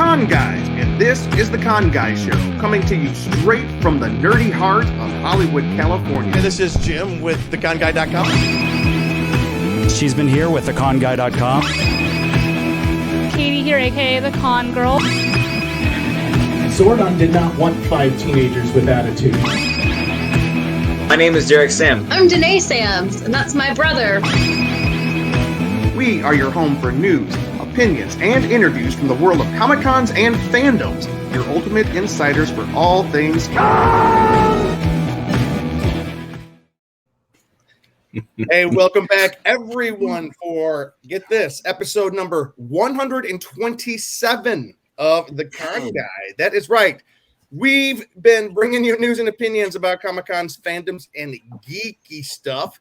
Con Guys, and this is the Con Guy Show, coming to you straight from the nerdy heart of Hollywood, California. And this is Jim with theconguy.com. She's been here with theconguy.com. Katie here, aka the Con Girl. Zordon did not want 5 teenagers with attitude. My name is Derek Sam. I'm Danae Sams, and that's my brother. We are your home for news, opinions, and interviews from the world of Comic-Cons and fandoms. Your ultimate insiders for all things con. Hey, welcome back, everyone, for, get this, episode number 127 of The Con Guy. That is right. We've been bringing you news and opinions about Comic-Con's fandoms and geeky stuff.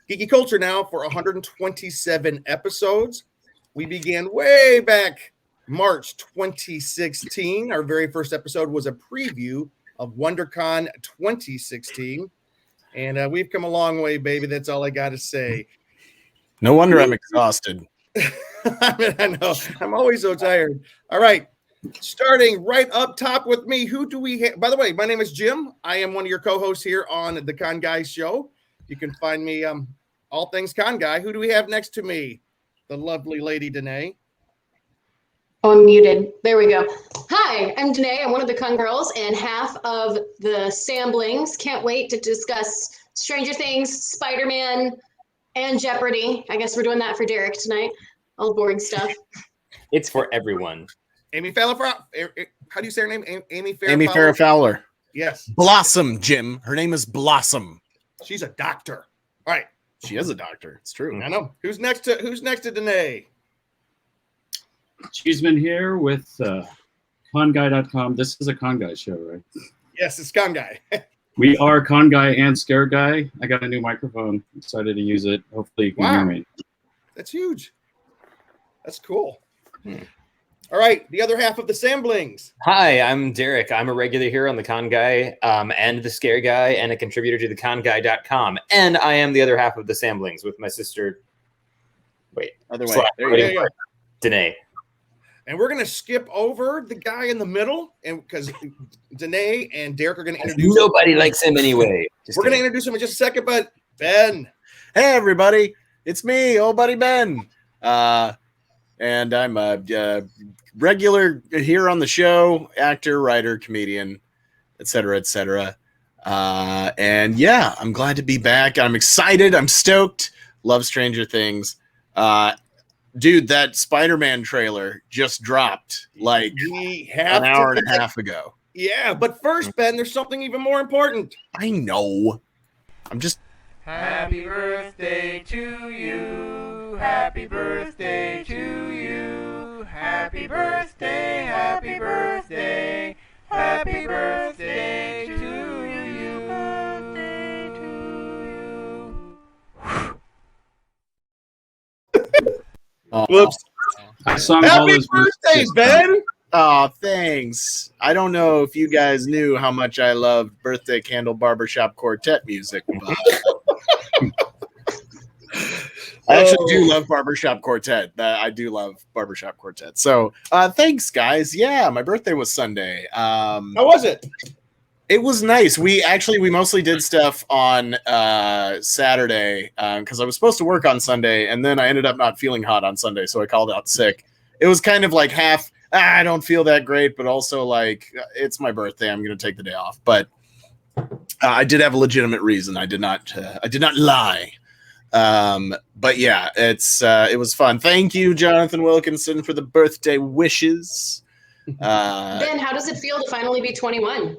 Geeky culture now for 127 episodes. We began way back March 2016. Our very first episode was a preview of WonderCon 2016. And we've come a long way, baby. That's all I got to say. No wonder I'm exhausted. I know. I'm always so tired. All right. Starting right up top with me, who do we have? By the way, my name is Jim. I am one of your co-hosts here on the Con Guy Show. You can find me all things Con Guy. Who do we have next to me? The lovely lady Danae. Oh, I'm muted. There we go. Hi, I'm Danae. I'm one of the Con Girls and half of the Samblings. Can't wait to discuss Stranger Things, Spiderman, and Jeopardy. I guess we're doing that for Derek tonight. All the boring stuff. It's for everyone. Amy Farrah. How do you say her name? Amy Farrah. Amy Farrah Fowler. Yes. Blossom, Jim. Her name is Blossom. She's a doctor. All right. She is a doctor. It's true. I know. Who's next to Danae? She's been here with conguy.com. This is a Con Guy show, right? Yes, it's Con Guy. We are Con Guy and Scare Guy. I got a new microphone. Excited to use it. Hopefully you can hear me. That's huge. That's cool. All right, the other half of the Samblings. Hi, I'm Derek. I'm a regular here on the Con Guy and the Scare Guy and a contributor to theconguy.com. And I am the other half of the Samblings with my sister. Wait. Other way. There you go. Danae. And we're going to skip over the guy in the middle, and because Danae and Derek are going to introduce Nobody likes him anyway. We're going to introduce him in just a second, but Ben. Hey, everybody. It's me, old buddy Ben. And I'm a regular here on the show, actor, writer, comedian, etc., etc. And yeah, I'm glad to be back. I'm excited. I'm stoked. Love Stranger Things. Dude, that Spider-Man trailer just dropped like an hour and a half ago. Yeah, but first, Ben, there's something even more important. I know. I'm just... Happy birthday to you. Happy birthday to you. Happy birthday, happy birthday. Happy birthday to you. Birthday to you. Whoops. I sung Happy all those birthday, Ben. Oh, thanks. I don't know if you guys knew how much I loved Birthday Candle Barbershop Quartet music. I actually do love Barbershop Quartet. I do love Barbershop Quartet. So thanks, guys. Yeah, my birthday was Sunday. How was it? It was nice. We mostly did stuff on Saturday because I was supposed to work on Sunday, and then I ended up not feeling hot on Sunday, so I called out sick. It was kind of like half, I don't feel that great, but also like, it's my birthday. I'm going to take the day off. But I did have a legitimate reason. I did not lie. But yeah, it was fun. Thank you, Jonathan Wilkinson, for the birthday wishes. Ben, how does it feel to finally be 21?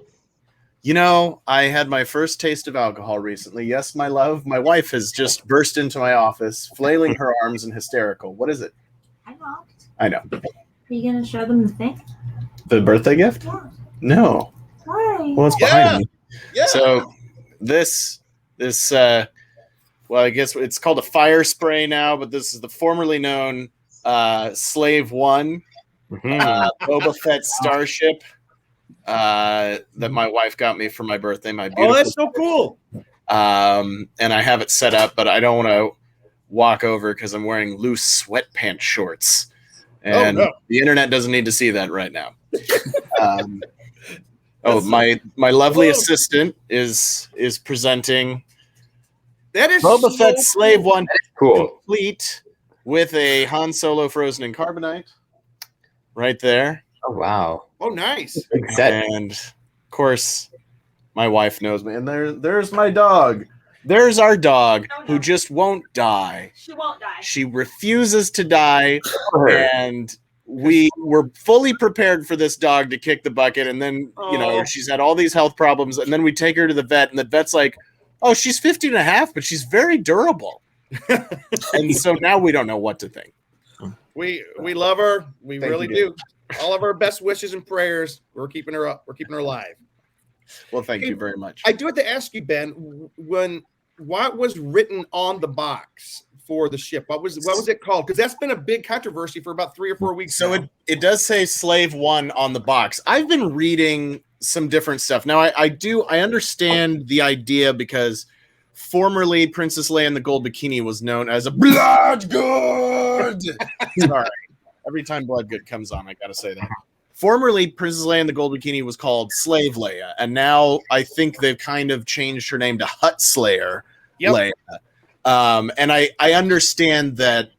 You know, I had my first taste of alcohol recently. Yes, my love. My wife has just burst into my office, flailing her arms and hysterical. What is it? I knocked. I know. Are you going to show them the thing? The birthday gift? Yeah. No. Why? Well, it's behind me. Yeah. So this well, I guess it's called a fire spray now, but this is the formerly known Slave One, Boba Fett starship that my wife got me for my birthday. My beautiful. Oh, that's so cool. And I have it set up, but I don't want to walk over because I'm wearing loose sweatpants shorts. And no. the internet doesn't need to see that right now. My lovely assistant is presenting That is Boba so Fett Slave cool. One Cool. complete with a Han Solo frozen in carbonite right there. Oh wow. Oh, nice. Big set. And of course, my wife knows me. And there's my dog. There's our dog who just won't die. She won't die. She refuses to die. Her. And we were fully prepared for this dog to kick the bucket. And then, she's had all these health problems. And then we take her to the vet, and the vet's like, oh, she's 15 and a half, but she's very durable. And so now we don't know what to think. We love her. We Thank really you, do. All of our best wishes and prayers. We're keeping her up. We're keeping her alive. Well, thank you very much. I do have to ask you, Ben, what was written on the box for the ship? What was it called? Because that's been a big controversy for about 3 or 4 weeks. So now. it does say Slave One on the box. I've been reading some different stuff. Now I understand the idea because formerly Princess Leia in the Gold Bikini was known as a blood good. Sorry. Every time blood good comes on, I gotta say that. Formerly, Princess Leia in the Gold Bikini was called Slave Leia, and now I think they've kind of changed her name to Hut Slayer Leia. And I understand that,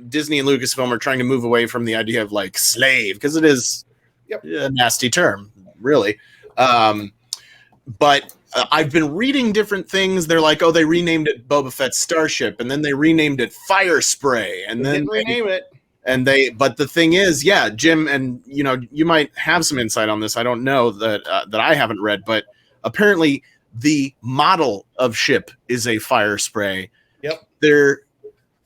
Disney and Lucasfilm are trying to move away from the idea of like slave, because it is a nasty term, really. But I've been reading different things. They're like, oh, they renamed it Boba Fett's Starship, and then they renamed it Fire Spray, and then rename it. But the thing is, Jim, and you might have some insight on this. I don't know that I haven't read, but apparently the model of ship is a Fire Spray. Yep.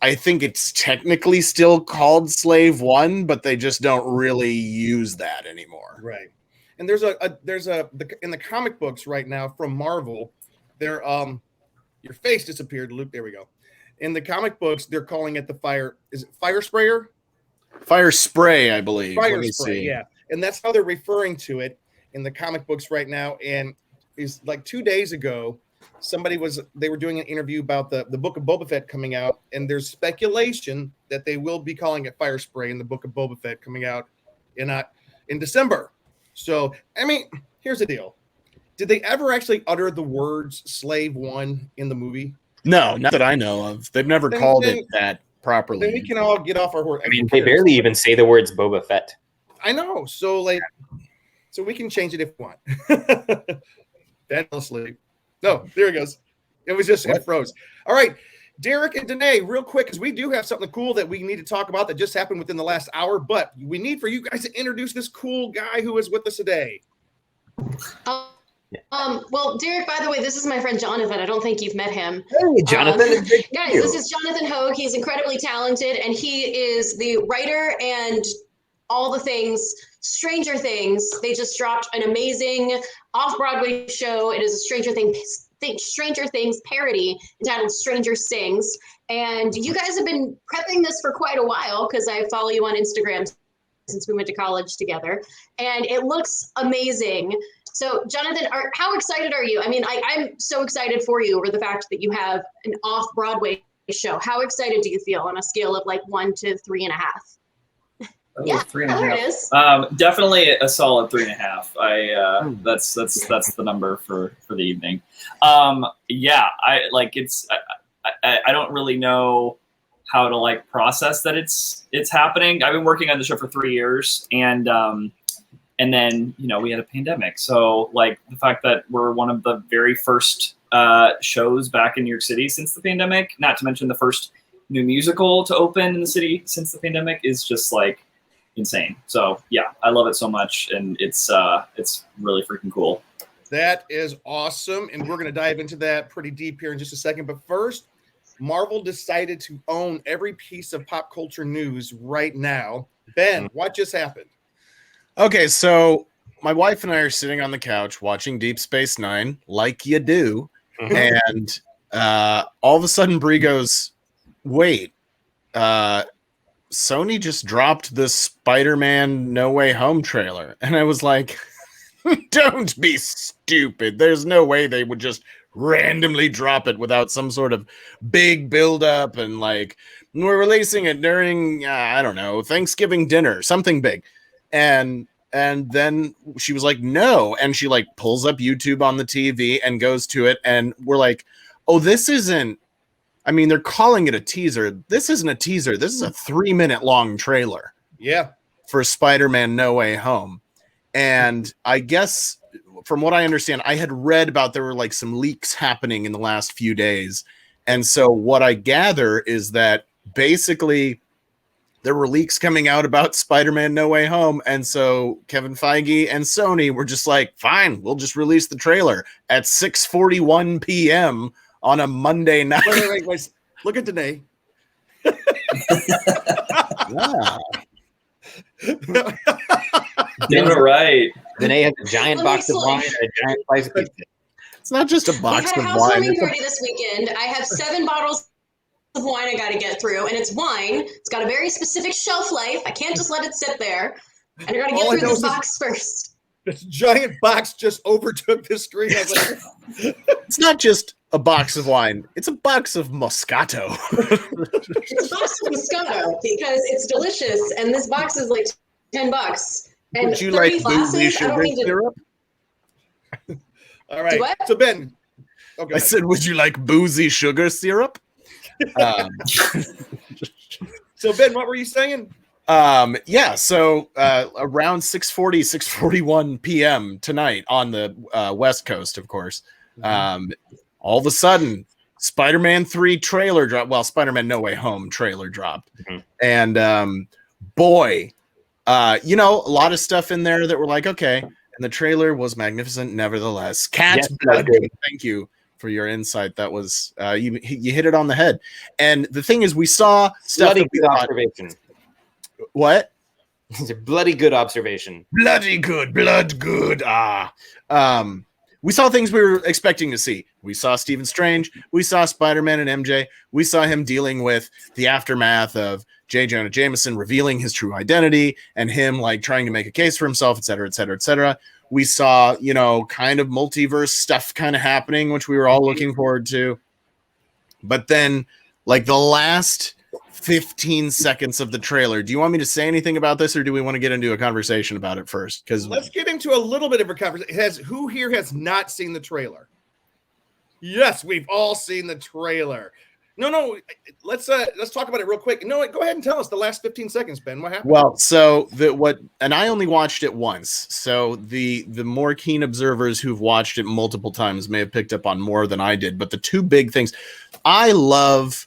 I think it's technically still called Slave One, but they just don't really use that anymore. Right. And there's in the comic books right now from Marvel, your face disappeared, Luke. There we go. In the comic books, they're calling it the Fire Sprayer? Fire Spray, I believe. Fire Spray, yeah. And that's how they're referring to it in the comic books right now. And is like 2 days ago, they were doing an interview about the book of Boba Fett coming out, and there's speculation that they will be calling it Fire Spray in the book of Boba Fett coming out in December. So, I mean, here's the deal. Did they ever actually utter the words Slave One in the movie? No, not that I know of. They've never called it that properly. Then we can all get off our horse. I mean, they barely even say the words Boba Fett. I know. So we can change it if we want. Ben will sleep. No, there it goes. It froze. All right. Derek and Danae, real quick, because we do have something cool that we need to talk about that just happened within the last hour, but we need for you guys to introduce this cool guy who is with us today. Well, Derek, by the way, this is my friend Jonathan. I don't think you've met him. Hey, Jonathan. Guys, this is Jonathan Hogue. He's incredibly talented, and he is the writer and all the things, Stranger Things. They just dropped an amazing off-Broadway show. It is a Stranger Things parody entitled Stranger Sings. And you guys have been prepping this for quite a while because I follow you on Instagram since we went to college together. And it looks amazing. So, Jonathan, how excited are you? I mean, I'm so excited for you over the fact that you have an off-Broadway show. How excited do you feel on a scale of like 1 to 3.5? Oh, yeah, 3.5. there it is. Definitely a solid 3.5. That's the number for the evening. I don't really know how to like process that it's happening. I've been working on the show for 3 years, and then we had a pandemic. So like the fact that we're one of the very first shows back in New York City since the pandemic, not to mention the first new musical to open in the city since the pandemic, is just like insane. So yeah, I love it so much, and it's really freaking cool. That is awesome, and we're going to dive into that pretty deep here in just a second. But first, Marvel decided to own every piece of pop culture news right now. Ben, what just happened? Okay, so my wife and I are sitting on the couch watching Deep Space Nine, like you do, and all of a sudden Brie goes, "Wait, Sony just dropped the Spider-Man No Way Home trailer," and I was like, Don't be stupid. There's no way they would just randomly drop it without some sort of big build-up and like we're releasing it during I don't know, Thanksgiving dinner, something big. And then she was like, no. And she like pulls up YouTube on the TV and goes to it. And we're like, oh, this isn't, I mean, they're calling it a teaser. This isn't a teaser. This is a 3-minute long trailer. Yeah. For Spider-Man No Way Home. And I guess from what I understand, I had read about there were like some leaks happening in the last few days. And so what I gather is that basically there were leaks coming out about Spider-Man No Way Home. And so Kevin Feige and Sony were just like, fine, we'll just release the trailer at 6:41 p.m. on a Monday night. Wait. Look at Danae. Yeah. Doing it right. Danae has a giant box of wine and a giant slice of pizza. It's not just a We box had of a wine. housewarming party this weekend. I have 7 bottles of wine I got to get through, and it's wine. It's got a very specific shelf life. I can't just let it sit there. And I got to All I get through know this is box first. This giant box just overtook the screen. I was like, It's not just a box of wine. It's a box of Moscato. It's a box of Moscato because it's delicious, and this box is like $10. And Would you 30 like boozy glasses. I don't sugar need to. syrup? all right. Do what? So Ben. Okay. I said, would you like boozy sugar syrup? So Ben, what were you saying? Yeah, so around 6:41 p.m. tonight on the West Coast, of course, all of a sudden, Spider-Man 3 trailer dropped. Well, Spider-Man No Way Home trailer dropped. And boy, you know, a lot of stuff in there that were like, okay. And the trailer was magnificent nevertheless. Cat's blood. Thank you for your insight. That was, you hit it on the head. And the thing is, we saw stuff. Bloody good observation. What? It's a bloody good observation. Bloody good, blood good. We saw things we were expecting to see. We saw Stephen Strange. We saw Spider-Man and MJ. We saw him dealing with the aftermath of J. Jonah Jameson revealing his true identity and him like trying to make a case for himself, et cetera, et cetera, et cetera. We saw, you know, kind of multiverse stuff kind of happening, which we were all looking forward to. But then, like the last 15 seconds of the trailer. Do you want me to say anything about this, or do we want to get into a conversation about it first? Because let's get into a little bit of a conversation. Who here has not seen the trailer? Yes, we've all seen the trailer. No, let's talk about it real quick. No, go ahead and tell us the last 15 seconds, Ben. What happened? Well, so and I only watched it once. So the more keen observers who've watched it multiple times may have picked up on more than I did. But the two big things, I love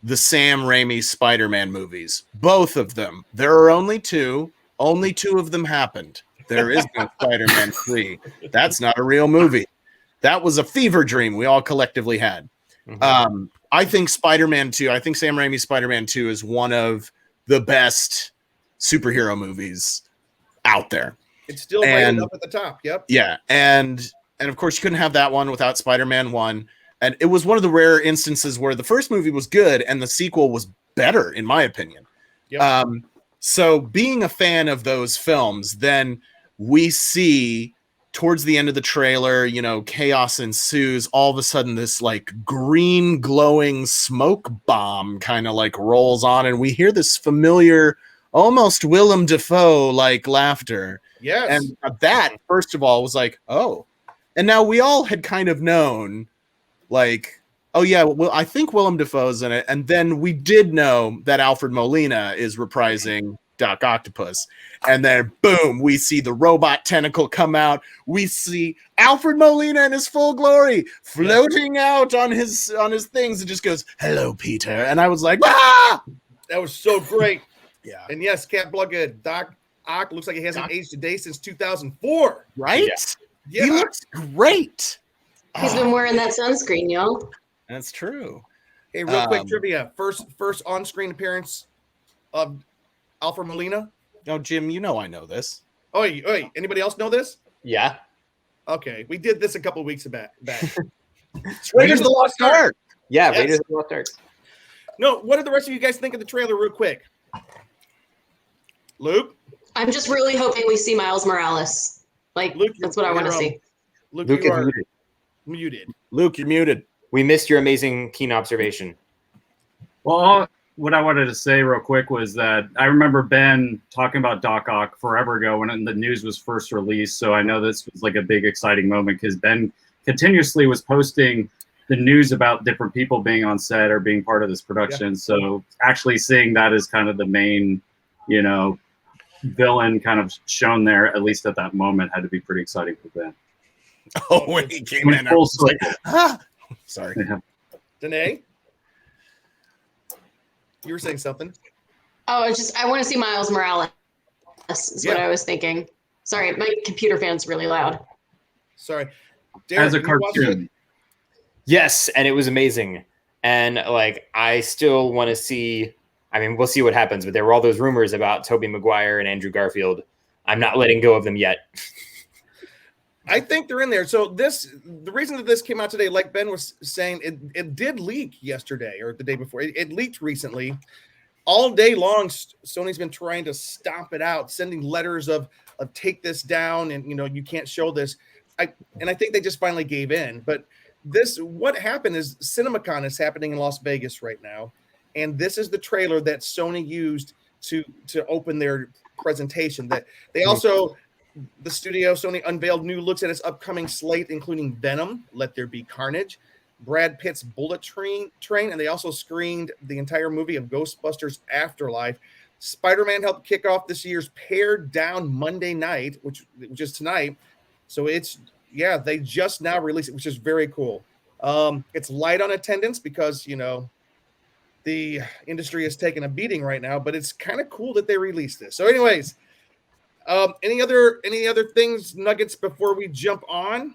the Sam Raimi Spider-Man movies, both of them. There are only two. Only 2 of them happened. There is no Spider-Man 3. That's not a real movie. That was a fever dream we all collectively had. I think Spider-Man 2, I think Sam Raimi's Spider-Man 2 is one of the best superhero movies out there. It's still rated up at the top. Yep. Yeah. And of course you couldn't have that one without Spider-Man 1. And it was one of the rare instances where the first movie was good and the sequel was better, in my opinion. Yep. So being a fan of those films, then we see towards the end of the trailer, you know, chaos ensues. All of a sudden, this like green glowing smoke bomb kind of like rolls on, and we hear this familiar, almost Willem Dafoe like laughter. Yes. And that, first of all, was like, oh. And now we all had kind of known, like, oh yeah, well, I think Willem Dafoe's in it. And then we did know that Alfred Molina is reprising Doc Octopus. And then boom, we see the robot tentacle come out. We see Alfred Molina in his full glory floating out on his things. It just goes, hello, Peter. And I was like, ah! That was so great. Yeah. And yes, Cat Blugga, Doc Ock looks like he hasn't aged a day since 2004. Right? Yeah. He looks great. He's been wearing that sunscreen, y'all. That's true. Hey, real quick trivia. First on-screen appearance of Alfred Molina. No, Jim, you know I know this. Oi, anybody else know this? Yeah. Okay, we did this a couple of weeks back. Raiders of the Lost Ark. Yeah, Yes. Raiders of the Lost Ark. No, what did the rest of you guys think of the trailer real quick? Luke? I'm just really hoping we see Miles Morales. Like, Luke, that's what I want to see. Luke, Luke you is are muted. muted. Luke, you're muted. We missed your amazing keen observation. Well, what I wanted to say real quick was that I remember Ben talking about Doc Ock forever ago when the news was first released. So I know this was like a big exciting moment because Ben continuously was posting the news about different people being on set or being part of this production. Yeah. So actually seeing that as kind of the main, you know, villain kind of shown there, at least at that moment, had to be pretty exciting for Ben. Oh, when he came in, I was like, ah! Sorry. Yeah. Danae? You were saying something? Oh, I want to see Miles Morales. Is what I was thinking. Sorry, my computer fan's really loud. Sorry. Derek, as a cartoon. Yes, and it was amazing. And like, I still want to see. I mean, we'll see what happens. But there were all those rumors about Tobey Maguire and Andrew Garfield. I'm not letting go of them yet. I think they're in there. So the reason that this came out today, like Ben was saying, it did leak yesterday or the day before. It leaked recently. All day long, Sony's been trying to stomp it out, sending letters of take this down, and you know you can't show this. I think they just finally gave in. But what happened is CinemaCon is happening in Las Vegas right now, and this is the trailer that Sony used to open their presentation. That they also. The studio, Sony, unveiled new looks at its upcoming slate, including Venom, Let There Be Carnage, Brad Pitt's Bullet Train, and they also screened the entire movie of Ghostbusters Afterlife. Spider-Man helped kick off this year's Pared Down Monday night, which is tonight. So they just now released it, which is very cool. It's light on attendance because, you know, the industry is taking a beating right now, but it's kind of cool that they released this. So anyways, any other things, nuggets before we jump on?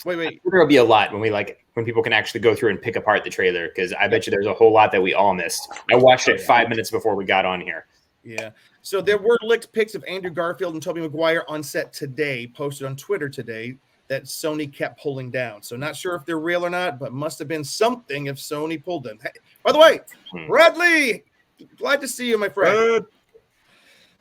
Wait. There'll be a lot when people can actually go through and pick apart the trailer, because I bet you there's a whole lot that we all missed. I watched it 5 minutes before we got on here. Yeah. So there were leaked pics of Andrew Garfield and Tobey Maguire on set today, posted on Twitter today, that Sony kept pulling down. So not sure if they're real or not, but must have been something if Sony pulled them. Hey, by the way, Bradley, glad to see you, my friend.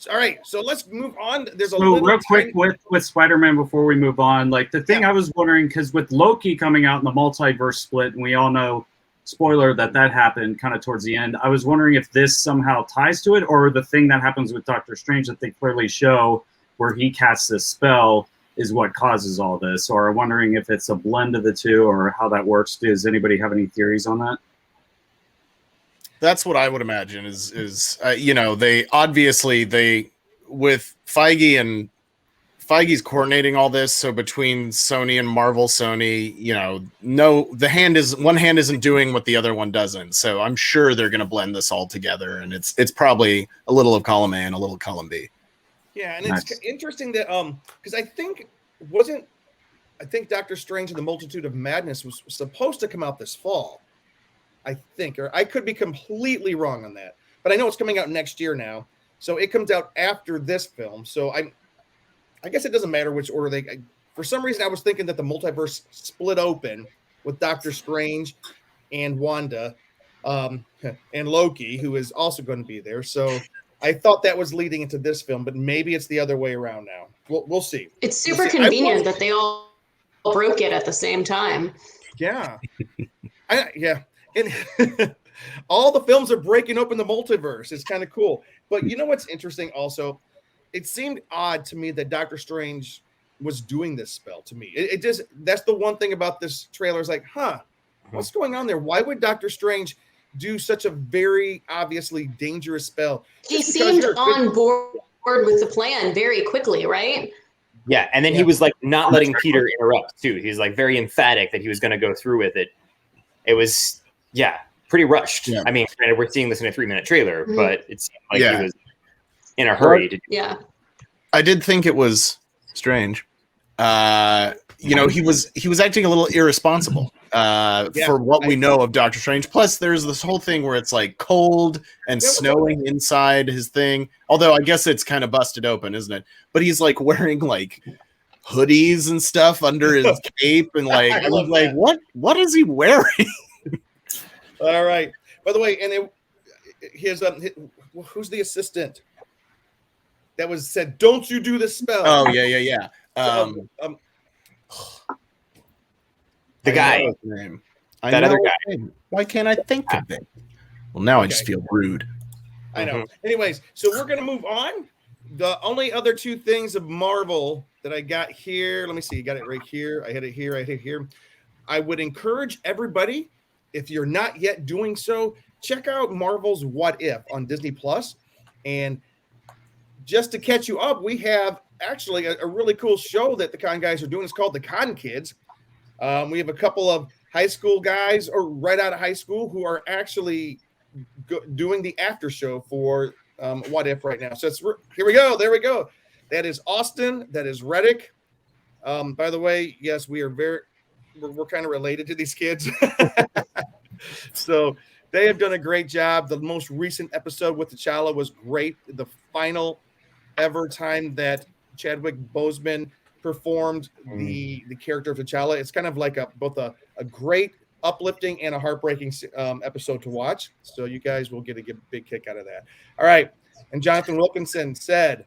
All right, so let's move on. There's real quick with Spider-Man before we move on. Like the thing I was wondering, because with Loki coming out in the multiverse split, and we all know, spoiler, that happened kind of towards the end. I was wondering if this somehow ties to it, or the thing that happens with Doctor Strange that they clearly show, where he casts this spell, is what causes all this. Or I'm wondering if it's a blend of the two, or how that works. Does anybody have any theories on that? That's what I would imagine is you know, they with Feige's coordinating all this. So between Sony and Marvel, Sony, you know, one hand isn't doing what the other one doesn't. So I'm sure they're going to blend this all together, and it's probably a little of column A and a little column B. Yeah. And it's interesting that, because I think Doctor Strange and the Multitude of Madness was supposed to come out this fall. I think, or I could be completely wrong on that, but I know it's coming out next year now. So it comes out after this film. So I guess it doesn't matter which order for some reason I was thinking that the multiverse split open with Doctor Strange and Wanda, and Loki, who is also going to be there. So I thought that was leading into this film, but maybe it's the other way around now. We'll see. It's super convenient that they all broke it at the same time. Yeah. And all the films are breaking open the multiverse. It's kind of cool. But you know what's interesting also? It seemed odd to me that Doctor Strange was doing this spell to me. That's the one thing about this trailer is like, what's going on there? Why would Doctor Strange do such a very obviously dangerous spell? He seemed on board with the plan very quickly, right? Yeah, and then he was like not letting Peter interrupt too. He was like very emphatic that he was going to go through with it. It was pretty rushed. Yeah. I mean, granted, we're seeing this in a 3-minute trailer, but it seemed like he was in a hurry to do it. I did think it was strange. You know, he was acting a little irresponsible for what we know of Doctor Strange. Plus, there's this whole thing where it's like cold and snowing inside his thing. Although I guess it's kind of busted open, isn't it? But he's like wearing like hoodies and stuff under his cape, and like I was like, what is he wearing? All right. By the way, and who's the assistant? that was said, "Don't you do the spell." Oh yeah. The guy. Name. That other guy. Why can't I think of it? Well, now I just feel rude. I know. Anyways, so we're gonna move on. The only other two things of Marvel that I got here. Let me see. You got it right here. I had it here. I had it here. I would encourage everybody, if you're not yet doing so, check out Marvel's What If on Disney Plus. And just to catch you up, we have actually a really cool show that the Con guys are doing. It's called the Con Kids. We have a couple of high school guys or right out of high school who are actually doing the after show for What If right now. So here we go. There we go. That is Austin. That is Reddick. By the way, yes, we're kind of related to these kids. So they have done a great job. The most recent episode with T'Challa was great. The final ever time that Chadwick Boseman performed the character of T'Challa. It's kind of like both a great uplifting and a heartbreaking episode to watch. So you guys will get a big kick out of that. All right. And Jonathan Wilkinson said,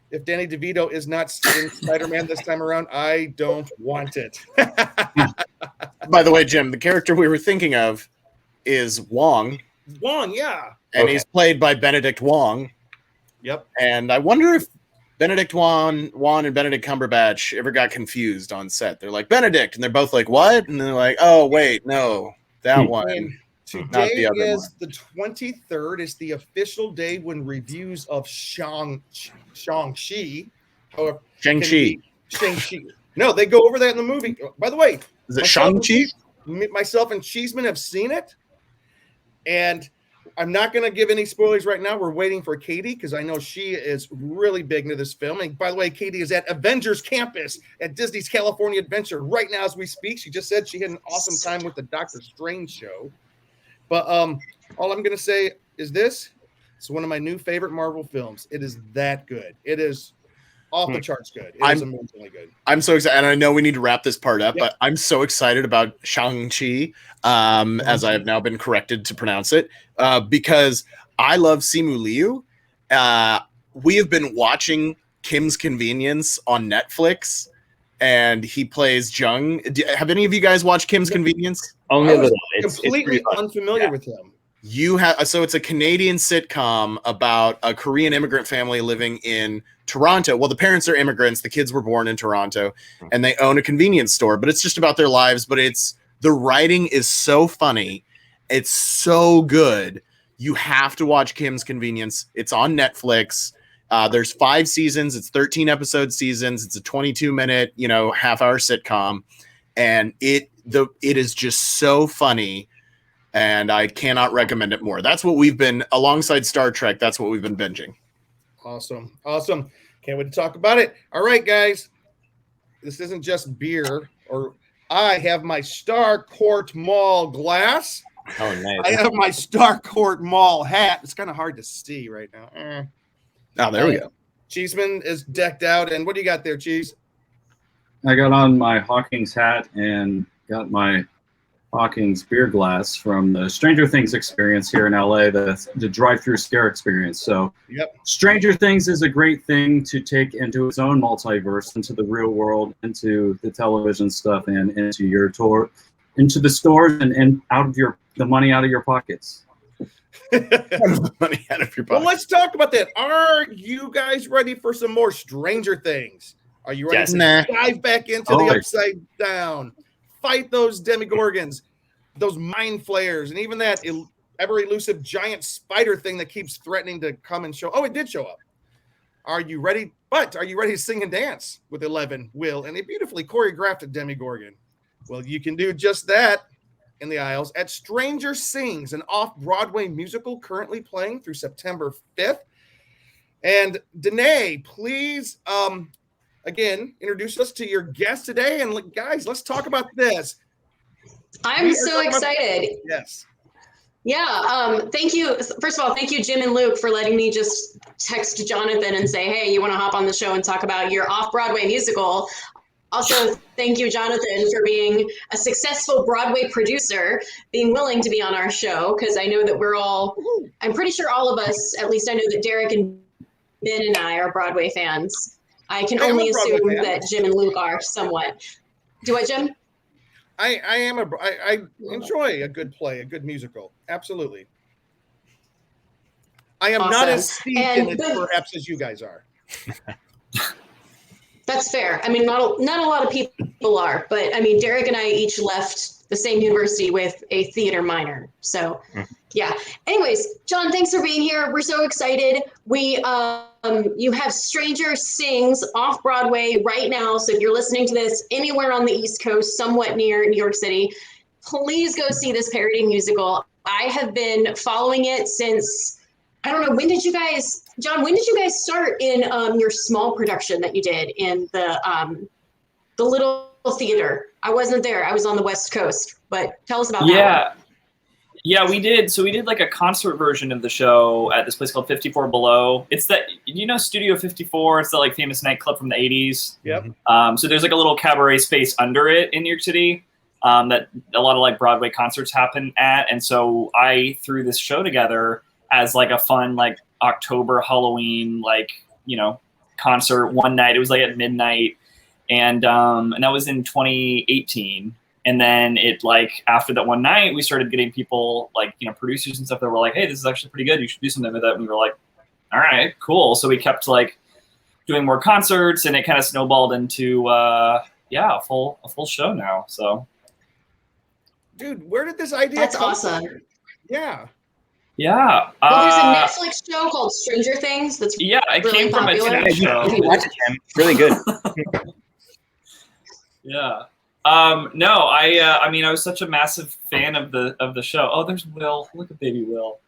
if Danny DeVito is not in Spider-Man this time around, I don't want it. By the way, Jim, the character we were thinking of is Wong. Wong, yeah. And he's played by Benedict Wong. Yep. And I wonder if Benedict Wong and Benedict Cumberbatch ever got confused on set. They're like, Benedict, and they're both like, what? And they're like, oh, wait, no, that one. And not the today other is one. the 23rd. Is the official day when reviews of Shang-Chi. Shang-Chi. Shang-Chi. No, they go over that in the movie. By the way, Is it Shang-Chi? Myself and Cheeseman have seen it. And I'm not going to give any spoilers right now. We're waiting for Katie because I know she is really big into this film. And by the way, Katie is at Avengers Campus at Disney's California Adventure right now as we speak. She just said she had an awesome time with the Doctor Strange show. But all I'm going to say is this. It's one of my new favorite Marvel films. It is that good. It is off the charts good. It is amazingly good. I'm so excited. And I know we need to wrap this part up, but I'm so excited about Shang-Chi, as I have now been corrected to pronounce it, because I love Simu Liu. We have been watching Kim's Convenience on Netflix, and he plays Jung. Have any of you guys watched Kim's Convenience? Only a little. Completely unfamiliar with him. You have so it's a Canadian sitcom about a Korean immigrant family living in Toronto. Well, the parents are immigrants. The kids were born in Toronto, and they own a convenience store. But it's just about their lives. But the writing is so funny. It's so good. You have to watch Kim's Convenience. It's on Netflix. There's 5 seasons. It's 13 episode seasons. It's a 22-minute, half-hour sitcom, and it is just so funny. And I cannot recommend it more. That's what we've been, alongside Star Trek, that's what we've been binging. Awesome. Can't wait to talk about it. All right, guys. This isn't just beer. I have my Starcourt Mall glass. Oh, nice. I have my Starcourt Mall hat. It's kind of hard to see right now. Oh, there we go. Cheeseman is decked out. And what do you got there, Cheese? I got on my Hawkins hat and got my Hawkins beer glass from the Stranger Things experience here in LA, the drive-through scare experience. So Stranger Things is a great thing to take into its own multiverse, into the real world, into the television stuff, and into your tour, into the stores, and out of the money out of your pockets. Money out of your pockets. Well, let's talk about that. Are you guys ready for some more Stranger Things? Are you ready to dive back into the upside down? Fight those demigorgons, those mind flayers, and even that ever elusive giant spider thing that keeps threatening to come and show. Oh, it did show up. Are you ready? But are you ready to sing and dance with 11, Will, and a beautifully choreographed demigorgon? Well, you can do just that in the aisles at Stranger Sings, an off-Broadway musical currently playing through September 5th. And Danae, please, again, introduce us to your guest today. And guys, let's talk about this. I'm so excited. Yes. Yeah. Thank you. First of all, thank you, Jim and Luke, for letting me just text Jonathan and say, hey, you want to hop on the show and talk about your off-Broadway musical? Also, thank you, Jonathan, for being a successful Broadway producer, being willing to be on our show, because I know that I'm pretty sure all of us, at least I know that Derek and Ben and I are Broadway fans. I can I am only a Broadway assume fan. that Jim and Luke are somewhat. Do what, Jim? I enjoy a good play, a good musical. Absolutely. I am not as steeped in it perhaps as you guys are. That's fair. I mean, not a lot of people are, but I mean, Derek and I each left the same university with a theater minor. So, yeah. Anyways, John, thanks for being here. We're so excited. You have Stranger Sings off Broadway right now. So if you're listening to this anywhere on the East Coast, somewhat near New York City, please go see this parody musical. I have been following it since, I don't know, when did you guys start in your small production that you did in the little theater? I wasn't there. I was on the West Coast, but tell us about that one. Yeah, we did. So we did like a concert version of the show at this place called 54 Below. It's that, Studio 54. It's the like famous nightclub from the 80s. Yep. So there's like a little cabaret space under it in New York City that a lot of like Broadway concerts happen at. And so I threw this show together as like a fun like October Halloween concert one night. It was like at midnight, and that was in 2018. And then it like after that one night, we started getting people like producers and stuff that were like, "Hey, this is actually pretty good. You should do something with it." And we were like, "All right, cool." So we kept like doing more concerts, and it kind of snowballed into a full show now. So, dude, where did this idea? That's come awesome. from? Yeah. Yeah. Well, there's a Netflix show called Stranger Things that's it really came from popular. a TV show. You can watch it, Tim. It's really good. Yeah. No, I mean, I was such a massive fan of the show. Oh, there's Will. Look at baby Will.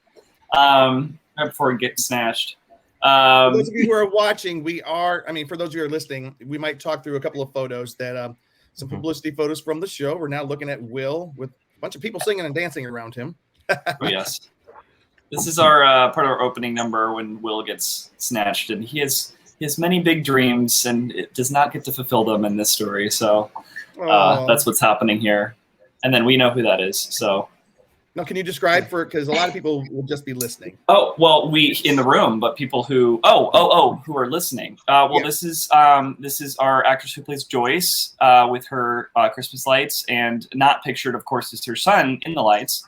Right before he gets snatched. For those of you who are watching, for those of you who are listening, we might talk through a couple of photos that some publicity photos from the show. We're now looking at Will with a bunch of people singing and dancing around him. Oh, yes. This is our part of our opening number when Will gets snatched, and he has many big dreams, and it does not get to fulfill them in this story. So that's what's happening here, and then we know who that is. So now, can you describe because a lot of people will just be listening. Oh well, we in the room, but people who who are listening. This is our actress who plays Joyce with her Christmas lights, and not pictured, of course, is her son in the lights.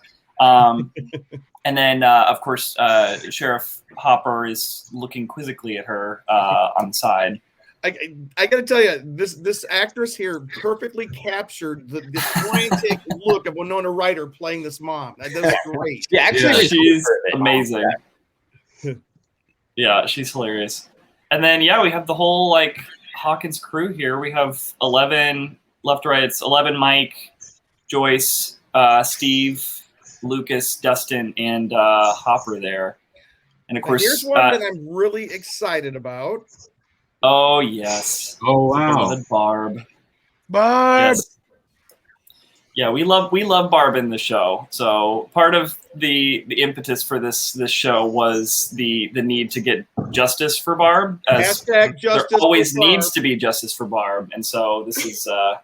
And then, of course, Sheriff Hopper is looking quizzically at her on the side. I got to tell you, this actress here perfectly captured the frantic look of Winona Ryder playing this mom. That was great. Yeah, actually, she's amazing. Yeah, she's hilarious. And then, we have the whole like Hawkins crew here. We have 11 left, right. It's 11, Mike, Joyce, Steve, Lucas, Dustin, and Hopper there. And of course, here's one that I'm really excited about. Oh yes! Oh wow! Barb. Yes. Yeah, we love Barb in the show. So part of the impetus for this show was the need to get justice for Barb. As Hashtag justice. There always needs to be justice for Barb, and so this is a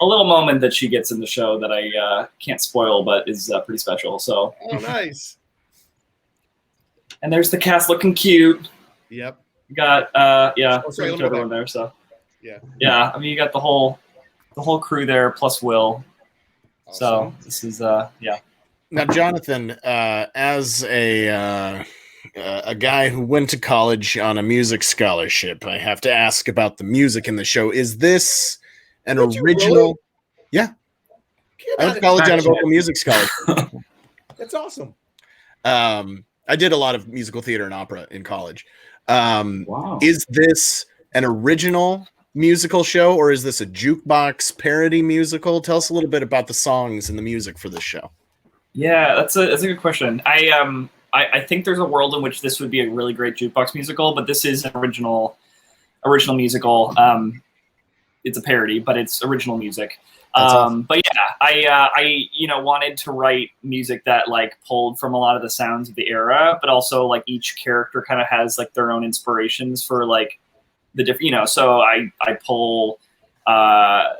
little moment that she gets in the show that I can't spoil, but is pretty special. So. Oh, nice. And there's the cast looking cute. Yep. You got sorry, everyone there. So. Yeah. Yeah, I mean, you got the whole crew there plus Will. Awesome. So this is Now, Jonathan, as a guy who went to college on a music scholarship, I have to ask about the music in the show. Is this an original? Really? Yeah. I went to college on a vocal music scholarship. That's awesome. I did a lot of musical theater and opera in college. Wow. Is this an original musical show, or is this a jukebox parody musical? Tell us a little bit about the songs and the music for this show. Yeah, that's a good question. I think there's a world in which this would be a really great jukebox musical, but this is an original musical. It's a parody, but it's original music. Awesome. But yeah, I wanted to write music that like pulled from a lot of the sounds of the era, but also like each character kind of has like their own inspirations for like the different, so I pull Olivia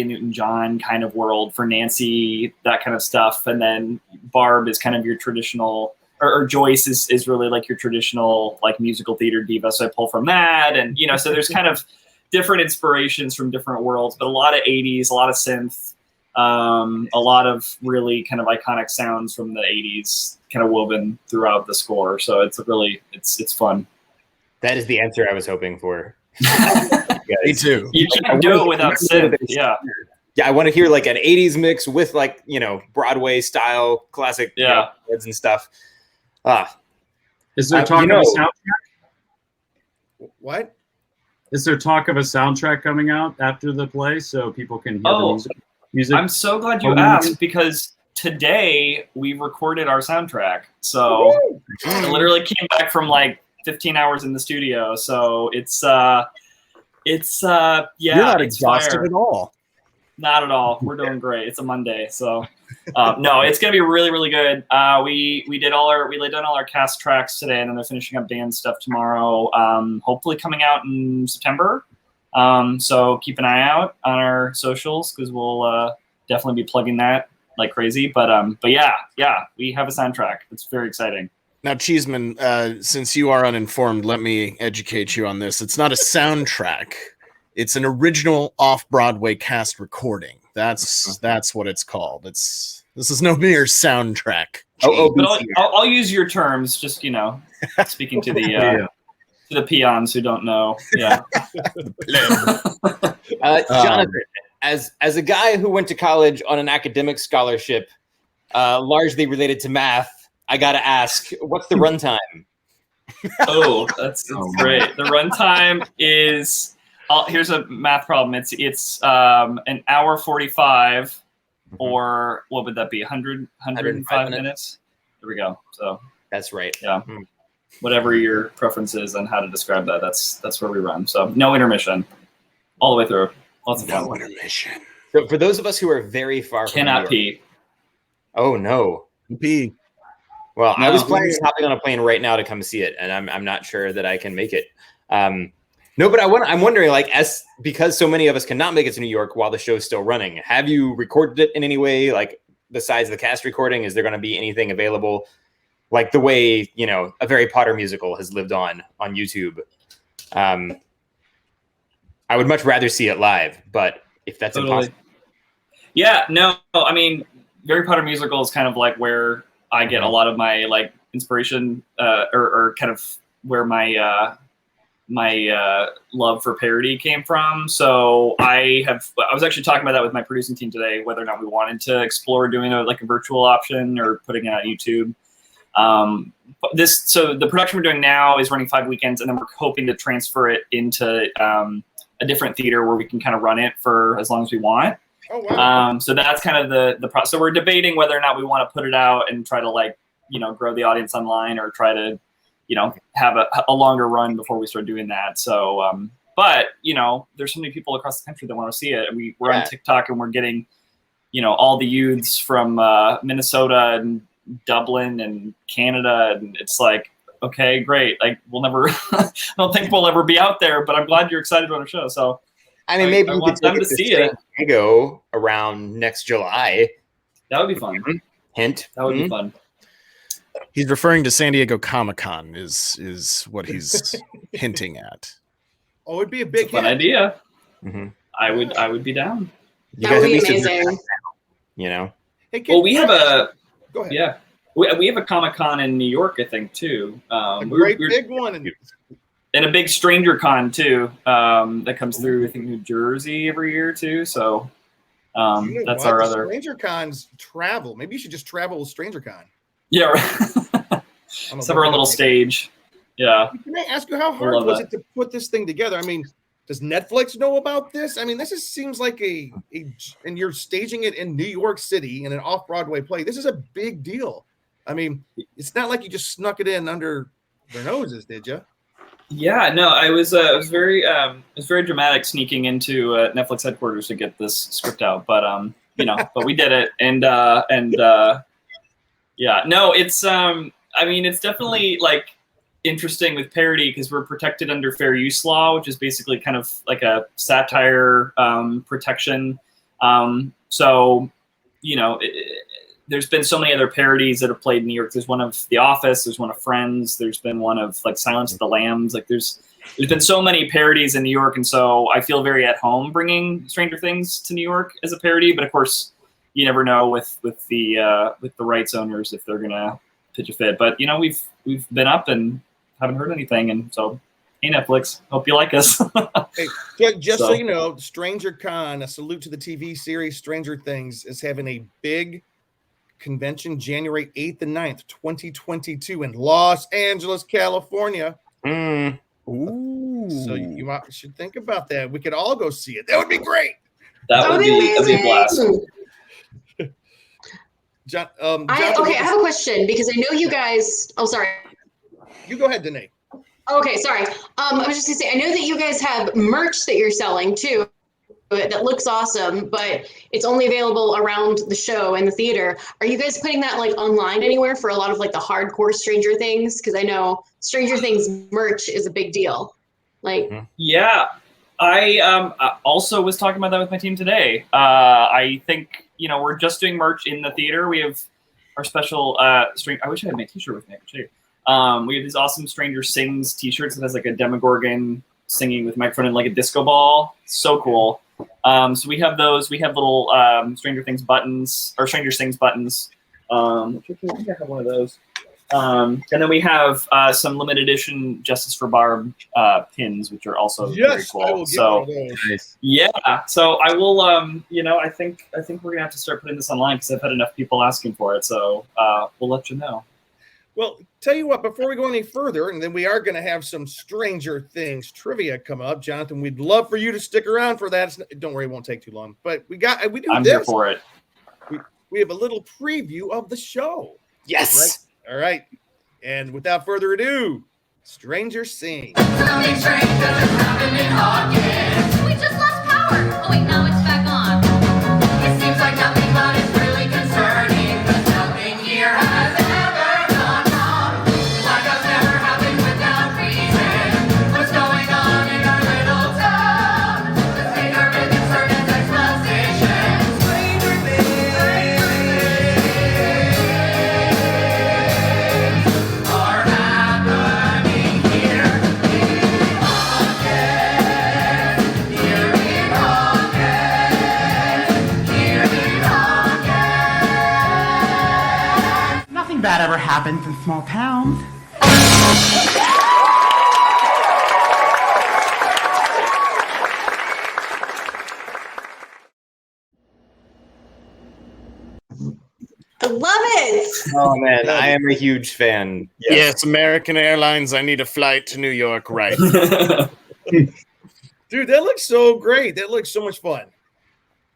Newton-John kind of world for Nancy, that kind of stuff. And then Barb is kind of your traditional or Joyce is really like your traditional like musical theater diva. So I pull from that, and so there's kind of different inspirations from different worlds, but a lot of 80s, a lot of synth, a lot of really kind of iconic sounds from the 80s kind of woven throughout the score. So it's it's fun. That is the answer I was hoping for. Me too. You can't do it without synth. Yeah. Yeah, I want to hear like an 80s mix with like, Broadway style classic kids and stuff. Is there talk of a soundtrack? What? Is there talk of a soundtrack coming out after the play so people can hear the music? I'm so glad you asked, because today we recorded our soundtrack. So I literally came back from like 15 hours in the studio. So it's yeah. You're not exhausted fire. at all. Not at all. We're doing great. It's a Monday, so no, it's gonna be really, really good. We laid down all our cast tracks today, and then they're finishing up band stuff tomorrow. Hopefully coming out in September. So keep an eye out on our socials, because we'll definitely be plugging that like crazy. But yeah, we have a soundtrack. It's very exciting. Now, Cheeseman, since you are uninformed, let me educate you on this. It's not a soundtrack. It's an original off-Broadway cast recording. That's what it's called. This is no mere soundtrack. But I'll use your terms. Just speaking to the to the peons who don't know. Yeah. Jonathan, as a guy who went to college on an academic scholarship, largely related to math, I gotta ask, what's the runtime? Oh, that's great. The runtime is. Here's a math problem. It's an hour 45, or what would that be? 105 minutes. There we go. So that's right. Yeah. Whatever your preference is on how to describe that, that's where we run. So no intermission, all the way through. Lots of fun. No intermission. So for those of us who are very far from cannot pee. Oh no. Pee. Well, I was planning on hopping on a plane right now to come see it, and I'm not sure that I can make it. No, but I'm wondering, like, because so many of us cannot make it to New York while the show's still running, have you recorded it in any way? Like, besides the cast recording, is there going to be anything available? Like the way, a Harry Potter musical has lived on YouTube. I would much rather see it live, but if that's impossible. Yeah, no, I mean, Harry Potter musical is kind of like where I get a lot of my like inspiration, or kind of where my love for parody came from. So I was actually talking about that with my producing team today, whether or not we wanted to explore doing a virtual option or putting it on YouTube. So the production we're doing now is running 5 weekends, and then we're hoping to transfer it into a different theater where we can kind of run it for as long as we want. Oh, wow. So that's kind of the process. So we're debating whether or not we want to put it out and try to grow the audience online, or try to have a longer run before we start doing that. So, but there's so many people across the country that want to see it. And we're on TikTok, and we're getting, all the youths from Minnesota and Dublin and Canada, and it's like, okay, great. Like I don't think we'll ever be out there, but I'm glad you're excited about our show. So, I mean, maybe I we want could take them it to see San it. Diego around next July. That would be fun. Hint. That would be fun. He's referring to San Diego Comic-Con is what he's hinting at. Oh, it'd be a big fun hit. idea. Mm-hmm. I would be down. That would be amazing. Hey, Well, we have Go ahead. Yeah. We have a Comic-Con in New York, I think, too. A great big one. And a big Stranger Con, too, that comes through, I think, New Jersey every year, too. So that's our other... Stranger Cons travel. Maybe you should just travel with Stranger Con. Yeah, right. Let's have our own little stage. Yeah. Can I ask you, how hard was it to put this thing together? I mean, does Netflix know about this? I mean, seems like and you're staging it in New York City in an off-Broadway play. This is a big deal. I mean, it's not like you just snuck it in under their noses, did you? Yeah, no, it was very dramatic sneaking into Netflix headquarters to get this script out, but but we did it, and yeah, no, it's I mean, it's definitely like interesting with parody because we're protected under fair use law, which is basically kind of like a satire protection. So there's been so many other parodies that have played in New York. There's one of The Office. There's one of Friends. There's been one of like Silence of the Lambs. Like there's been so many parodies in New York, and so I feel very at home bringing Stranger Things to New York as a parody. But of course, you never know with the rights owners if they're gonna pitch a fit. But you know, we've been up and haven't heard anything, and so hey, Netflix, hope you like us. Hey, just so you know, Stranger Con, a salute to the TV series Stranger Things, is having a big convention January 8th and 9th, 2022 in Los Angeles, California. Ooh. So you should think about that. We could all go see it. That would be great. That'd be a blast. John, I have a question because I know you guys. Oh, sorry. You go ahead, Danae. Okay, sorry. I was just gonna say, I know that you guys have merch that you're selling too, that looks awesome, but it's only available around the show and the theater. Are you guys putting that like online anywhere for a lot of like the hardcore Stranger Things? Because I know Stranger Things merch is a big deal. Like, yeah, I also was talking about that with my team today. I think we're just doing merch in the theater. We have our special I wish I had my T-shirt with me. I could show you. We have these awesome Stranger Sings T-shirts that has like a Demogorgon singing with microphone and like a disco ball. So cool. So we have those. We have little Stranger Things buttons or Stranger Sings buttons. I think I have one of those. And then we have some limited edition Justice for Barb pins, which are also very cool. So Nice. yeah, so I will. I think we're gonna have to start putting this online because I've had enough people asking for it. So we'll let you know. Well, tell you what, before we go any further, and then we are going to have some Stranger Things trivia come up, Jonathan. We'd love for you to stick around for that. Don't worry, it won't take too long. But we do. I'm here for it. We have a little preview of the show. Yes. All right. And without further ado, Stranger Things. Something strange doesn't happen in Hawkins. We just lost power. Oh wait, now it's back on. It seems like nothing, but it's really concerning. Cause nothing here has ever gone wrong. Like us never happened without reason. What's going on in our little town? The thing our rhythm served as exposition. Stranger things are happening here in Hawkins. Here in Hawkins. Here in Hawkins. Nothing bad ever happens in small towns. I love it. Oh man, I am a huge fan. Yes, American Airlines. I need a flight to New York, right? Dude, that looks so great. That looks so much fun.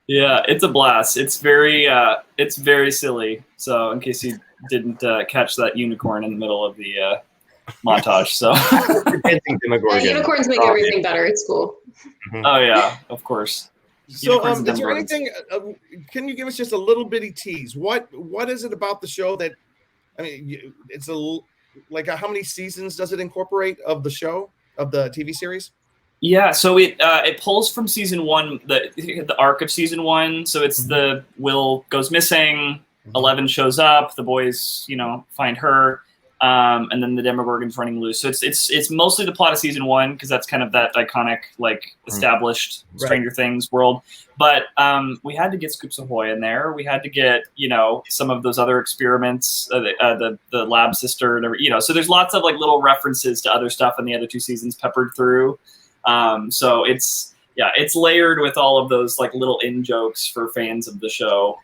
Yeah, it's a blast. It's very silly. So in case you didn't catch that unicorn in the middle of the montage, so Unicorns make everything better. It's cool. Oh yeah, of course. So, Unicorns and is there Demogorgons. anything? Can you give us just a little bitty tease? What is it about the show that? I mean, it's like how many seasons does it incorporate of the show of the TV series? Yeah, so it pulls from season one, the arc of season one. So it's the Will goes missing, 11 shows up, the boys find her, and then the Demogorgon's running loose. So it's mostly the plot of season one because that's kind of that iconic established Stranger Things world. But we had to get Scoops Ahoy in there. We had to get some of those other experiments, the lab sister, and so there's lots of little references to other stuff in the other two seasons peppered through. So it's layered with all of those little in jokes for fans of the show,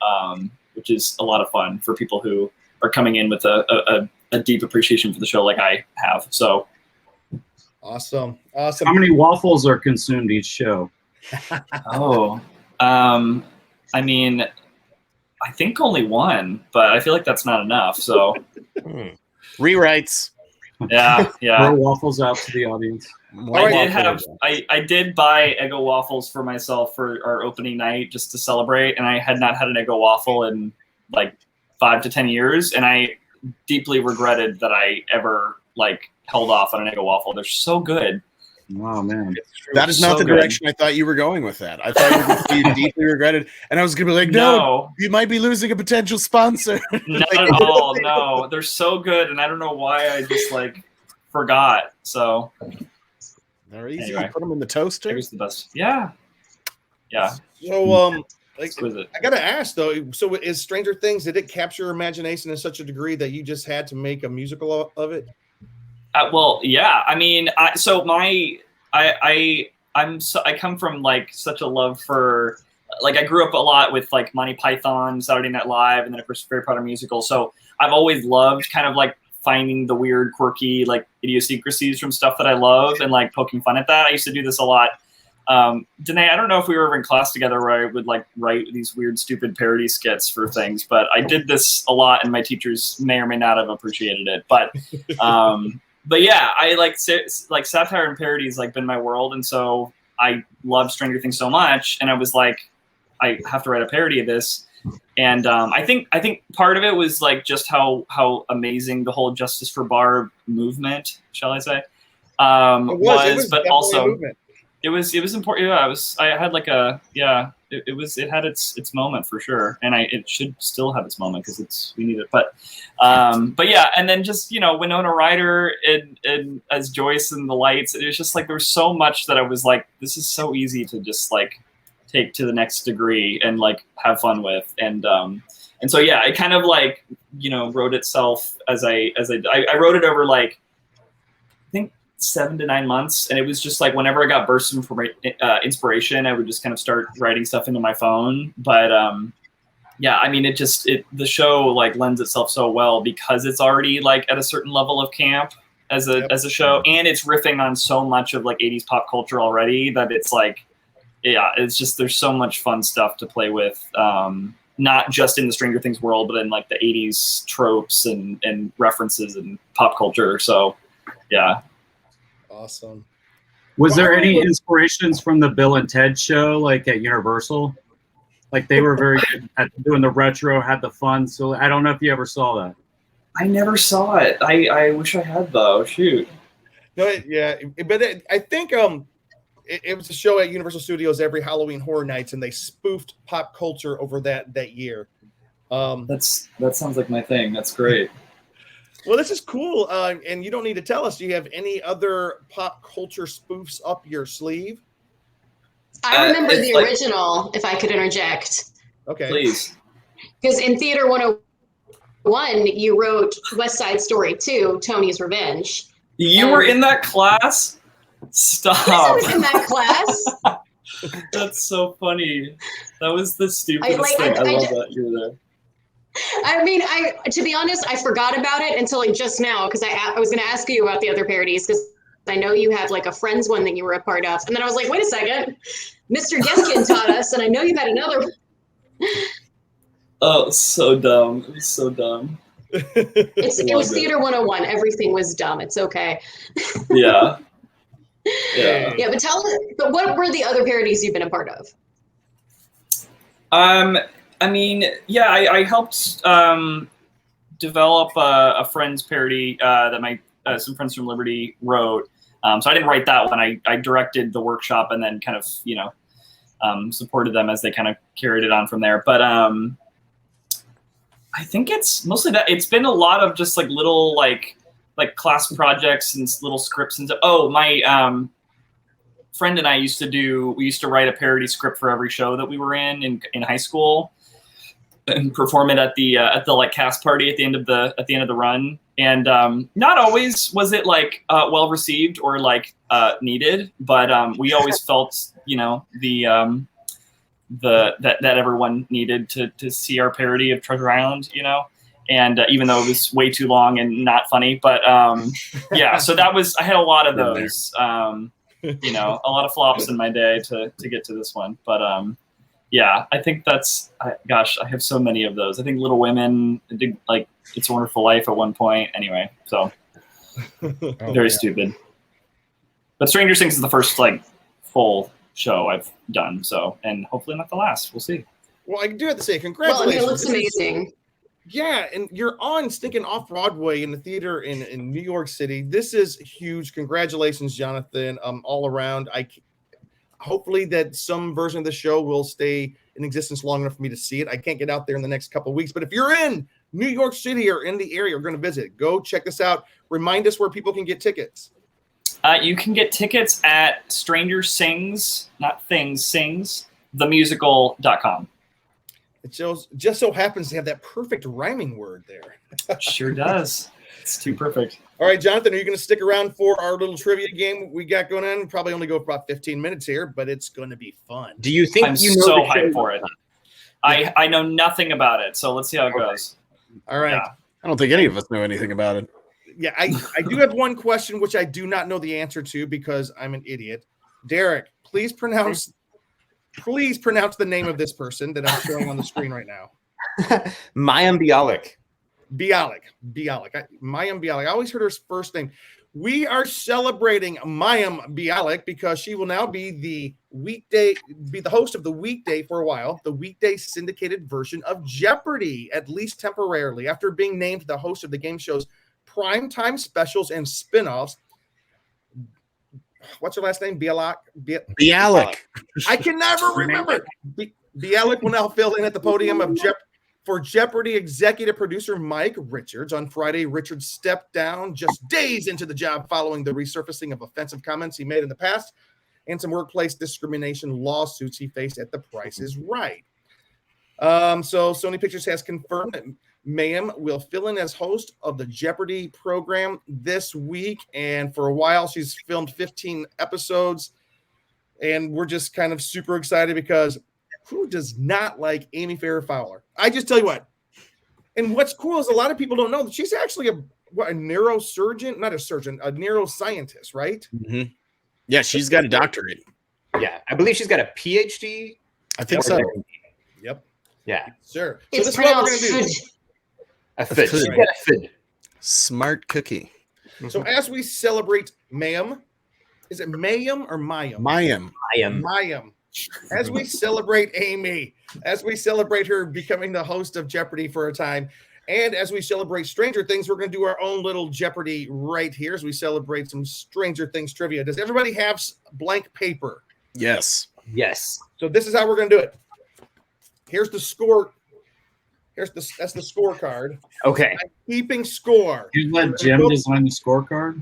which is a lot of fun for people who are coming in with a deep appreciation for the show like I have. So awesome. How many waffles are consumed each show? I mean, I think only one, but I feel like that's not enough. So Rewrites. Yeah. Throw waffles out to the audience. I did buy Eggo waffles for myself for our opening night just to celebrate, and I had not had an Eggo waffle in 5 to 10 years, and I deeply regretted that I ever held off on an Eggo waffle. They're so good. Oh man, that is not the direction I thought you were going with that. I thought you were going to be deeply regretted, and I was going to be like, no, you might be losing a potential sponsor. Not at all. No, they're so good, and I don't know why I just like forgot. So they're easy. Anyway. You put them in the toaster. It was the best. Yeah. So like, exquisite. I gotta ask though. So is Stranger Things? Did it capture your imagination in such a degree that you just had to make a musical of it? Well, yeah. I mean, I come from like such a love for, like, I grew up a lot with like Monty Python, Saturday Night Live, and then of course Harry Potter musical. So I've always loved kind of like finding the weird, quirky, like idiosyncrasies from stuff that I love and like poking fun at that. I used to do this a lot. Danae, I don't know if we were ever in class together where I would like write these weird, stupid parody skits for things, but I did this a lot, and my teachers may or may not have appreciated it. But yeah, I like satire and parody has like been my world, and so I love Stranger Things so much, and I was like, I have to write a parody of this. And I think part of it was like just how amazing the whole Justice for Barb movement, shall I say, was, but also it was important. Yeah, it had its moment for sure, and it should still have its moment because we need it. But yeah, and then just Winona Ryder and as Joyce and the Lights, it was just like there was so much that I was like, this is so easy to just like take to the next degree and like have fun with, and so yeah, it kind of like wrote itself as I wrote it over like I think 7 to 9 months, and it was just like whenever I got bursts of inspiration, I would just kind of start writing stuff into my phone. But yeah, I mean, the show like lends itself so well because it's already like at a certain level of camp as a show, and it's riffing on so much of like 80s pop culture already that it's like, yeah, it's just there's so much fun stuff to play with, not just in the Stranger Things world, but in like the 80s tropes and references and pop culture. So yeah. Awesome. Was there any inspirations from the Bill and Ted show, like at Universal? Like they were very good at doing the retro, had the fun. So I don't know if you ever saw that. I never saw it. I wish I had though. Shoot. No, but I think it was a show at Universal Studios every Halloween Horror Nights, and they spoofed pop culture over that year. That sounds like my thing. That's great. Well, this is cool, and you don't need to tell us. Do you have any other pop culture spoofs up your sleeve? I remember the original, if I could interject. Okay. Please. Because in Theater 101, you wrote West Side Story 2, Tony's Revenge. You were in that class? Stop. Yes, I was in that class. That's so funny. That was the stupidest thing. I love that you were there. I mean, to be honest, I forgot about it until like just now, because I was going to ask you about the other parodies, because I know you have like a Friends one that you were a part of. And then I was like, wait a second, Mr. Geskin taught us, and I know you had another. Oh, so dumb. It was so dumb. It was Theater 101. Everything was dumb. It's okay. Yeah. Yeah. Yeah, but what were the other parodies you've been a part of? I mean, yeah, I helped develop a Friends parody that my some friends from Liberty wrote. So I didn't write that one. I directed the workshop and then kind of supported them as they kind of carried it on from there. But I think it's mostly that. It's been a lot of just like little like class projects and little scripts and stuff. Oh, my friend and I used to write a parody script for every show that we were in high school and perform it at the like cast party at the end of the run. And not always was it like well received or like needed, but we always felt that everyone needed to see our parody of Treasure Island, and even though it was way too long and not funny, but yeah, so I had a lot of those, a lot of flops in my day to get to this one, but yeah, I think I have so many of those. I think Little Women, I did like It's a Wonderful Life at one point. Anyway, so very stupid. But Stranger Things is the first like full show I've done. So, and hopefully not the last. We'll see. Well, I do have to say congratulations. Well, it looks amazing. Yeah, and you're on stinking off-Broadway in the theater in New York City. This is huge. Congratulations, Jonathan. All around. Hopefully that some version of the show will stay in existence long enough for me to see it. I can't get out there in the next couple of weeks, but if you're in New York City or in the area or going to visit, go check this out. Remind us where people can get tickets. You can get tickets at Stranger Sings, not Things, Sings, themusical.com. It just so happens to have that perfect rhyming word there. Sure does. It's too perfect. All right, Jonathan, are you going to stick around for our little trivia game we got going on? Probably only go for about 15 minutes here, but it's going to be fun. Do you think I'm you know so the show? hyped for it? I know nothing about it, so let's see how it goes. All right. Yeah. I don't think any of us know anything about it. Yeah, I do have one question which I do not know the answer to because I'm an idiot. Derek, please pronounce the name of this person that I'm showing on the screen right now. MAYIM BIALIK. MAYIM Bialik. I always heard her first name. We are celebrating MAYIM Bialik because she will now be the host of the weekday for a while, the weekday syndicated version of Jeopardy, at least temporarily, after being named the host of the game show's primetime specials and spinoffs. What's her last name? Bialik. I can never remember. Bialik will now fill in at the podium of for Jeopardy executive producer Mike Richards. On Friday, Richards stepped down just days into the job following the resurfacing of offensive comments he made in the past and some workplace discrimination lawsuits he faced at The Price is Right. So Sony Pictures has confirmed that MAYIM will fill in as host of the Jeopardy program this week. And for a while, she's filmed 15 episodes. And we're just kind of super excited because who does not like Amy Farrah Fowler? I just tell you what. And what's cool is a lot of people don't know that she's actually a neurosurgeon, not a surgeon, a neuroscientist, right? Mm-hmm. Yeah, she's got a doctorate. Yeah, I believe she's got a PhD. I think so. Yep. Yeah. Sure. It's so this is what we're going to do. A fid. She's got a fid. Smart cookie. So as we celebrate MAYIM, is it MAYIM or MAYIM? MAYIM. MAYIM. As we celebrate Amy, as we celebrate her becoming the host of Jeopardy for a time, and as we celebrate Stranger Things, we're going to do our own little Jeopardy right here as we celebrate some Stranger Things trivia. Does everybody have blank paper? Yes. Yes. So this is how we're going to do it. Here's the score. That's the scorecard. Okay. I'm keeping score. You let Jim design the scorecard?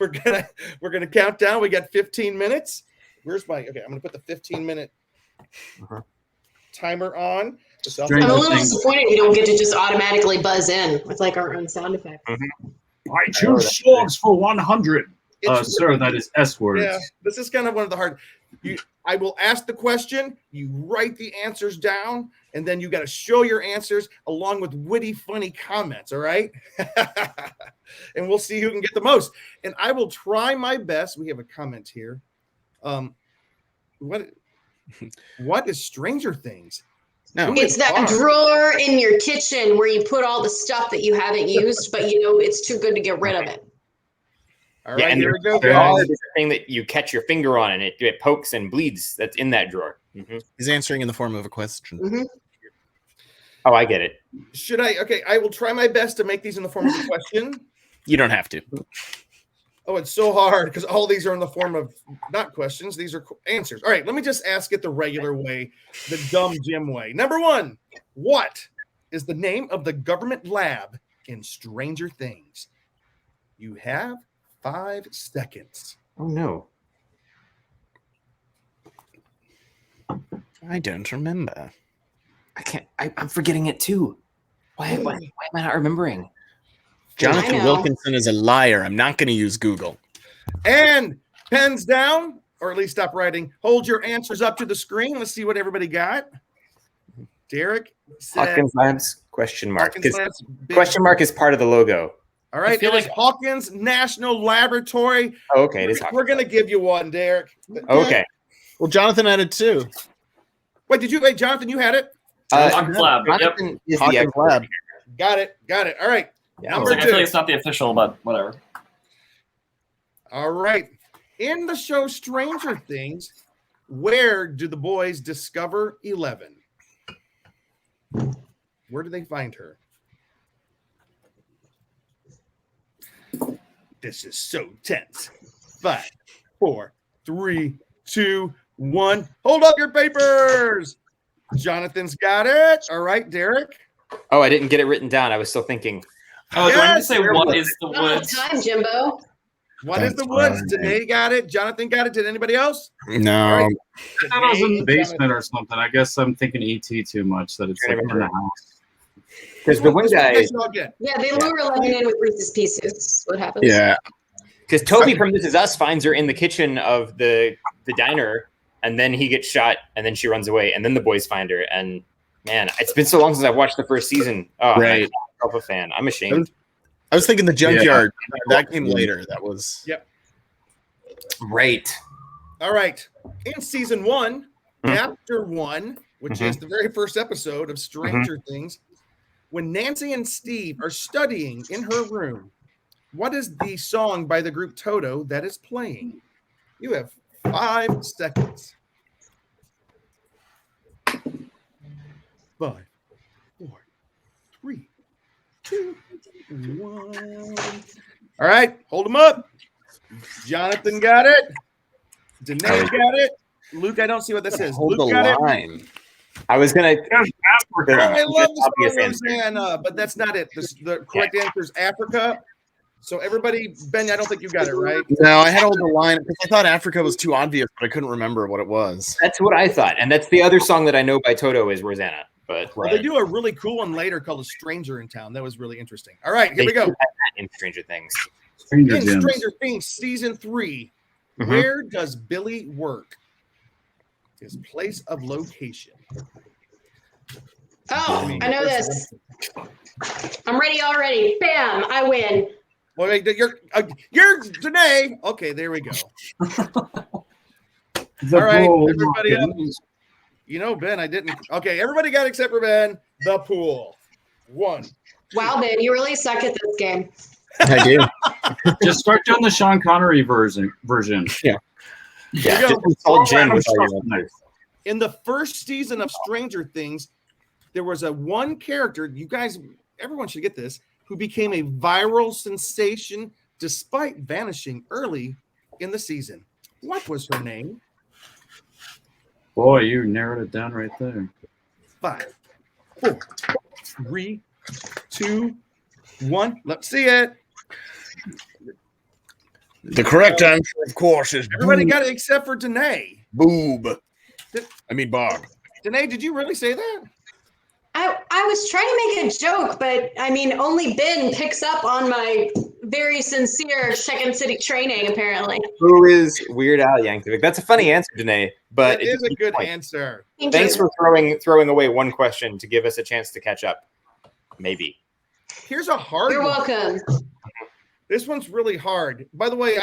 We're gonna count down. We got 15 minutes. Where's my okay? I'm gonna put the 15-minute timer on. I'm a little disappointed you don't get to just automatically buzz in with like our own sound effects. I choose swords for 100. Sir, that is S words. Yeah, this is kind of one of the hard. I will ask the question. You write the answers down, and then you got to show your answers along with witty, funny comments. All right, and we'll see who can get the most. And I will try my best. We have a comment here. What is Stranger Things? No, it's that drawer in your kitchen where you put all the stuff that you haven't used, but you know it's too good to get rid of it. All right, here we go, There's guys. a thing that you catch your finger on and it pokes and bleeds. That's in that drawer. Mm-hmm. He's answering in the form of a question. Mm-hmm. Oh, I get it. Should I? Okay, I will try my best to make these in the form of a question. You don't have to. Oh, it's so hard because all these are in the form of not questions. These are answers. All right, let me just ask it the regular way, the dumb Jim way. Number one, what is the name of the government lab in Stranger Things? You have 5 seconds. Oh, no. I don't remember. I can't. I'm forgetting it too. Why am I not remembering? Jonathan Wilkinson is a liar. I'm not going to use Google. And pens down, or at least stop writing. Hold your answers up to the screen. Let's see what everybody got. Derek said Hawkins Labs question mark. Hawkins Labs, big- Question mark is part of the logo. All right, it is Hawkins National Laboratory. Oh, okay, it is Hawkins. We're going to give you one, Derek. Okay. Well, Jonathan had it too. Wait, Jonathan, you had it? Hawkins Lab. Yep. Jonathan is the Hawkins expert. Lab. Got it. All right. I was like, I feel like it's not the official, but whatever. All right. In the show Stranger Things, where do the boys discover 11? Where do they find her? This is so tense. 5, 4, 3, 2, 1. Hold up your papers. Jonathan's got it. All right, Derek. Oh, I didn't get it written down. I was still thinking. Oh, do I need to say Yes, what is the Oh, woods? time, Jimbo. What is the woods? Danae got it. Jonathan got it. Did anybody else? No. All right. I thought it was in the Danae, basement or something. I guess I'm thinking ET too much, that it's like in the house. Because the one guy. This one again. Yeah, they lure Lemon in with Reese's Pieces. What happens? Yeah. Because Toby from This Is Us finds her in the kitchen of the diner, and then he gets shot, and then she runs away, and then the boys find her. And man, it's been so long since I've watched the first season. Oh, Right. I'm a fan. I'm ashamed. I was thinking the junkyard. That came later. That was. Yep. Right. All right. In season 1, chapter 1, which is the very first episode of Stranger Things, when Nancy and Steve are studying in her room, what is the song by the group Toto that is playing? You have 5 seconds. 5, 4, 3, 2, 1. All right, hold them up. Jonathan got it. Danae got it. Luke, I don't see what this is. Hold Luke the got line. it. I was gonna. I love the obvious song answer. Rosanna, but that's not it. The correct answer is Africa. So everybody, Ben, I don't think you got it right. No, I had hold the line because I thought Africa was too obvious, but I couldn't remember what it was. That's what I thought, and that's the other song that I know by Toto is Rosanna. But Well, they do a really cool one later called "A Stranger in Town." That was really interesting. All right, here we go. In Stranger Things. In Stranger Things season 3, Mhm. where does Billy work? His place of location. Oh, I know this. I'm ready already. Bam! I win. Well, wait, you're Danae. Okay, there we go. All right, everybody else. You know, Ben, I didn't. Okay, everybody got it except for Ben. The pool. 1. Wow, Ben, you really suck at this game. I do. Just start doing the Sean Connery version. Yeah. Here we go. Just install Jen with all your numbers. In the first season of Stranger Things, there was a one character, you guys, everyone should get this, who became a viral sensation despite vanishing early in the season. What was her name? Boy, you narrowed it down right there. 5, 4, 3, 2, 1. Let's see it. The correct answer, of course, is Everybody got it except for Danae. boob. I mean, Bob. Danae, did you really say that? I was trying to make a joke, but I mean, only Ben picks up on my very sincere Second City training, apparently. Who is Weird Al Yankovic? That's a funny answer, Danae. But That is a good answer. Thanks for throwing away one question to give us a chance to catch up. Maybe. Here's a hard You're one. welcome. This one's really hard. By the way,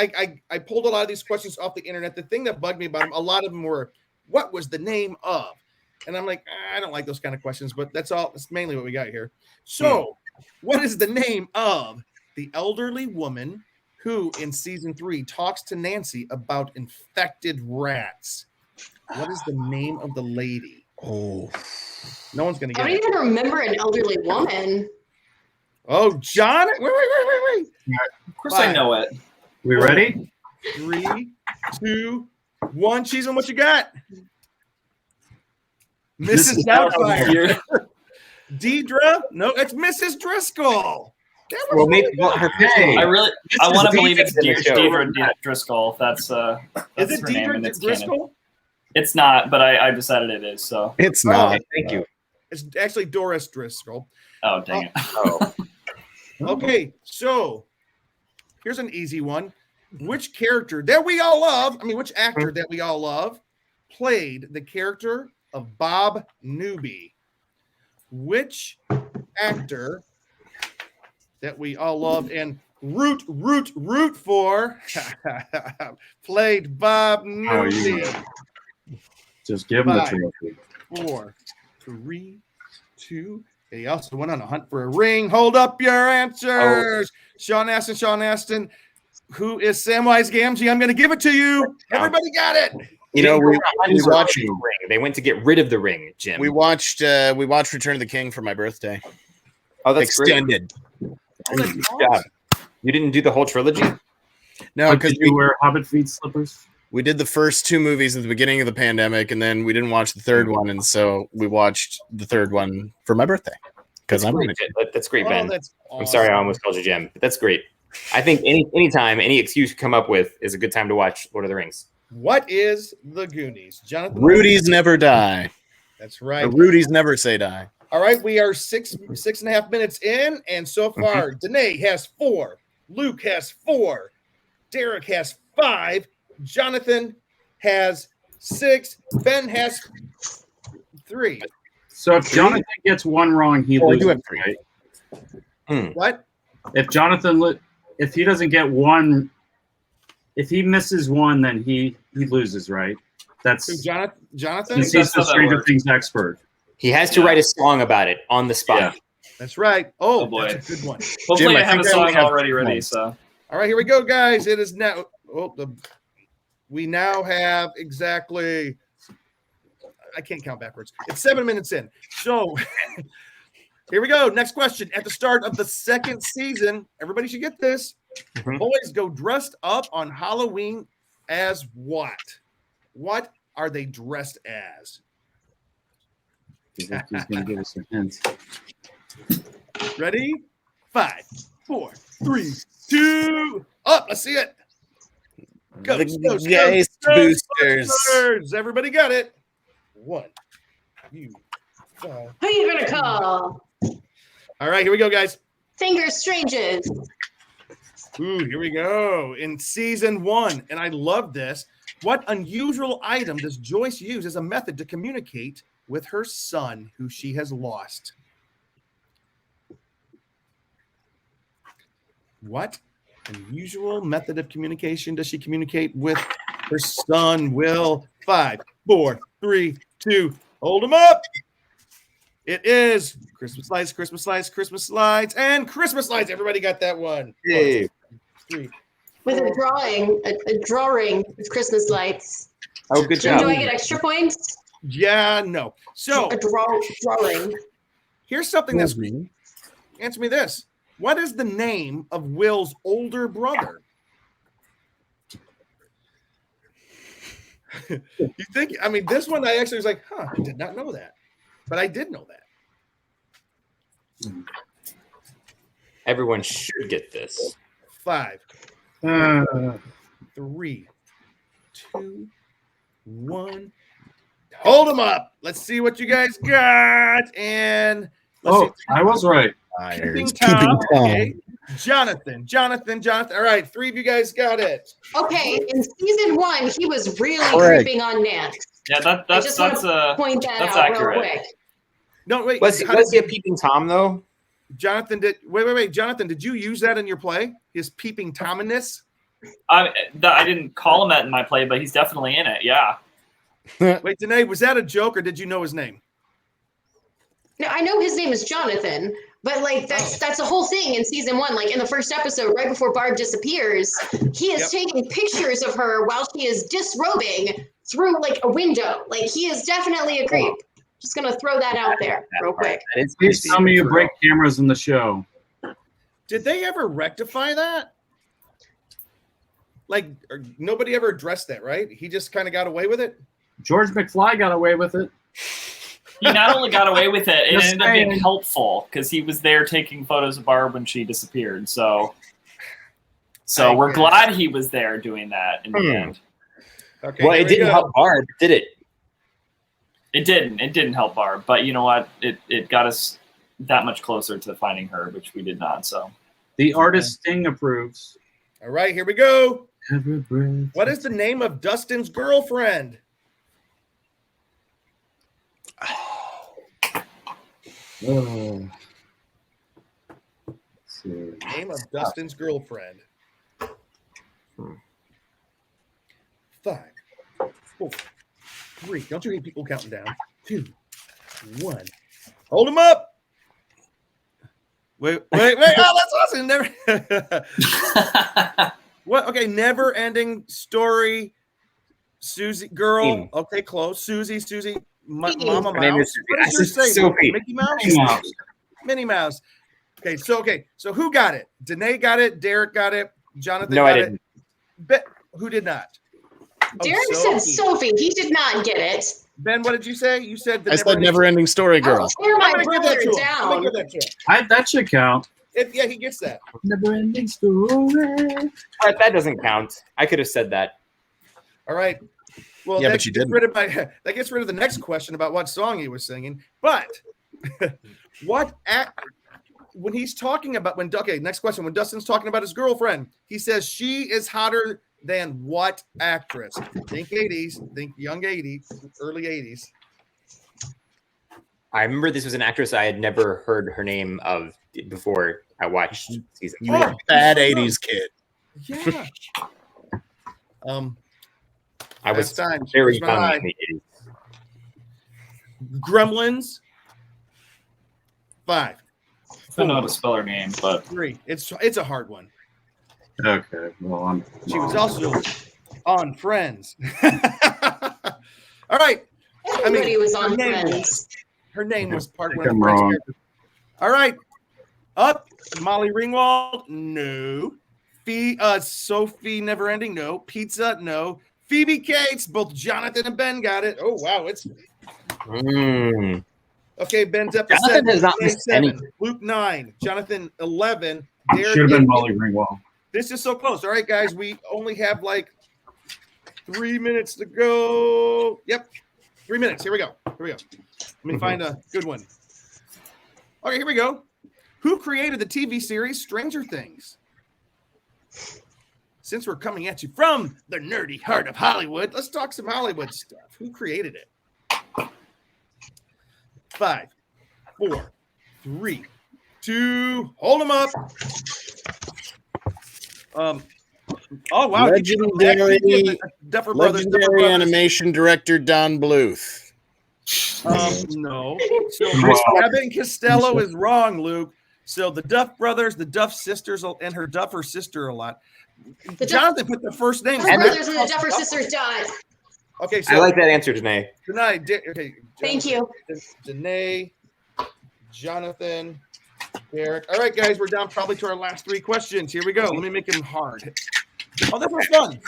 I pulled a lot of these questions off the internet. The thing that bugged me about them, a lot of them were, what was the name of? And I'm like, I don't like those kind of questions, but that's all. That's mainly what we got here. So, what is the name of the elderly woman who, in season 3, talks to Nancy about infected rats? What is the name of the lady? Oh, no one's gonna I get don't it. even remember an elderly woman. Oh, John! Wait! Of course, I know it. We ready? 3, 2, 1. Cheeseman, what you got? Mrs. Doubtfire. Deidre? No, it's Mrs. Driscoll. Well, maybe her I want to believe it's in the show. Deidre Driscoll. That's Is her it name, and Deidre it's canon. Driscoll? It's not, but I decided it is. So it's not. Thank you. It's actually Doris Driscoll. Oh, dang it. Oh. Okay, so here's an easy one. Which character that we all love, which actor that we all love, played the character of Bob Newby? Which actor that we all love and root for played Bob Newby? Just give him the 5, trophy. 4, 3, 2. They also went on a hunt for a ring. Hold up your answers. Sean Astin. Who is Samwise Gamgee? I'm going to give it to you. Everybody got it. You know, we watched watched the ring. They went to get rid of the ring, Jim. we watched Return of the King for my birthday. Oh, that's extended. Great. Good job. You didn't do the whole trilogy? No, because you wear Hobbit feet slippers. We did the first 2 movies at the beginning of the pandemic, and then we didn't watch the third one, and so we watched the third one for my birthday. Because I'm great. That's great, Ben. That's I'm sorry I almost called you Jim, but that's great. I think any excuse you come up with is a good time to watch Lord of the Rings. What is the Goonies, Jonathan? Rudy's never die. That's right. Or Rudy's never say die. All right, we are 6.5 minutes in, and so far, Danae has 4, Luke has 4, Derek has 5, Jonathan has 6, Ben has 3. So if Jonathan gets one wrong, he loses. Right? What? If if he doesn't get one, if he misses one, then he loses, right? That's Jonathan. He's the Stranger Things expert. He has to write a song about it on the spot. Yeah. That's right. Oh, boy. That's a good one. Hopefully, Jim, I have a think I song only have already 2 ready. points. So, All right, here we go, guys. It is now. We now have exactly. I can't count backwards. It's 7 minutes in. So here we go. Next question. At the start of the 2nd season, everybody should get this. Boys go dressed up on Halloween as what? What are they dressed as? He's going to give us some hints. Ready? 5, 4, 3, 2. Up. Let's see it. Ghost boosters. Everybody got it. 1, 2, 5. Who you gonna call? All right, here we go, guys. Finger strangers. Ooh, here we go. In season 1, and I love this. What unusual item does Joyce use as a method to communicate with her son, who she has lost? What unusual method of communication does she communicate with her son, Will? 5, 4, 3, 2. Hold him up. It is Christmas lights, Christmas lights, Christmas lights, and Christmas lights. Everybody got that one. Yay. 1, 2, 3. With a drawing of Christmas lights. Oh, good Jim, job. do I get extra points? Yeah, no. So A drawing. here's something that's answer me this. What is the name of Will's older brother? You think, I mean, this one I actually was like, I did not know that. But I did know that. Everyone should get this. 5, 3, 2, 1. Hold them up. Let's see what you guys got. And let's see. I was right. Peeping Tom. Okay. Jonathan. All right, 3 of you guys got it. Okay, in season 1, he was really Correct. creeping on Nance. yeah, I that's just want to point that that's out accurate. real quick. No, wait. Was he a peeping Tom though? Jonathan did. Wait. Jonathan, did you use that in your play? His peeping Tominess? I didn't call him that in my play, but he's definitely in it. Yeah. Wait, Danae, was that a joke or did you know his name? No, I know his name is Jonathan, but like that's a whole thing in season 1. Like in the first episode, right before Barb disappears, he is taking pictures of her while she is disrobing through like a window. Like he is definitely a creep. Just gonna throw that out there real quick. Please tell me you break cameras in the show. Did they ever rectify that? Like, nobody ever addressed that, right? He just kind of got away with it? George McFly got away with it. He not only got away with it, it Just ended up being saying. helpful because he was there taking photos of Barb when she disappeared. So I we're agree. glad he was there doing that in the end. Okay. Well, here it we didn't go. help Barb, did it? It didn't help Barb, but you know what? It got us that much closer to finding her, which we did not. So The artist Sting approves. All right, here we go. Every breath. What is the name of Dustin's girlfriend? Oh. Let's see. Name of Dustin's girlfriend. 5, 4, 3. Don't you hate people counting down? 2, 1. Hold them up. Wait. Oh, that's awesome. Never. What? Okay, never-ending story. Susie, girl. Team. Okay, close. Susie, Mama Her name Mouse. is What does yours say? Sophie. Mickey Mouse? Minnie Mouse. Minnie Mouse. Okay. So who got it? Danae got it. Derek got it. Jonathan No, got I didn't. it. Who did not? Derek said Sophie. He did not get it. Ben, what did you say? You said I said Never Ending Story Girl. Tear my I'm gonna give that brother to him. I'm down. gonna give that to him. That should count. Yeah, he gets that. Never ending story. But that doesn't count. I could have said that. All right. Well, Yeah, that but you gets didn't. rid of that gets rid of the next question about what song he was singing. But when he's talking about next question. When Dustin's talking about his girlfriend, he says she is hotter than what actress? Think 80s, think young 80s, early 80s. I remember this was an actress I had never heard her name of before I watched season. You were a bad 80s kid. Yeah. I was time. very Here's my young eye. in the 80s. Gremlins. 5. I don't know how to spell her name, but 3. It's a hard one. Okay. Well, She was also on Friends. All right. Everybody was on her name Friends. Her name was part I one think of I'm the Friends wrong. characters. All right. Up. Molly Ringwald. No. Sophie Neverending. No. Pizza. No. Phoebe Cates. Both Jonathan and Ben got it. Oh, wow. It's okay. Ben's up to Jonathan 7. has not Danae missed 7. anything. Luke 9. Jonathan 11. Derek should have been 8. Molly Ringwald. This is so close. All right, guys. We only have like 3 minutes to go. Yep. 3 minutes. Here we go. Let me find a good one. Okay, here we go. Who created the TV series Stranger Things? Since we're coming at you from the nerdy heart of Hollywood, let's talk some Hollywood stuff. Who created it? 5, 4, 3, 2, hold them up. Oh wow! Legendary Duffer Brothers. animation director Don Bluth. No. So Abbott and Costello is wrong, Luke. So the Duff brothers, the Duff sisters, and her Duffer sister a lot. Jonathan put the first name. Duffer brothers and the Duffer sisters died. Okay, so I like that answer, Danae. Okay, Thank you. Danae, Jonathan, Derek. All right, guys, we're down probably to our last 3 questions. Here we go. Let me make them hard. Oh, that was fun.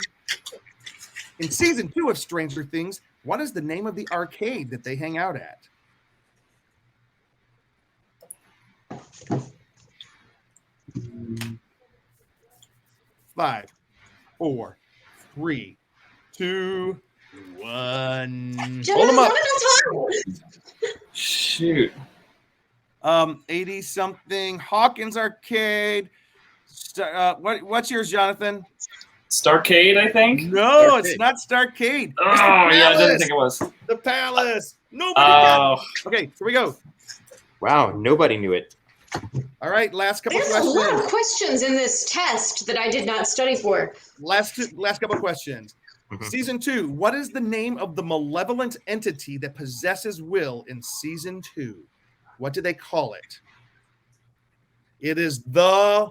In season 2 of Stranger Things, what is the name of the arcade that they hang out at? Five, 4, 3, 2, 1. Hold them up. shoot. 80 something Hawkins Arcade. What's yours, Jonathan? Starcade, I think. No, Starcade. it's not Starcade. Oh, It's the yeah, I didn't Palace. think it was. The Palace. Nobody got it. Okay, here we go. Wow, nobody knew it. All right, last couple There's a lot of questions. questions in this test that I did not study for. Last couple questions. Season 2. What is the name of the malevolent entity that possesses Will in season 2? What do they call it? It is the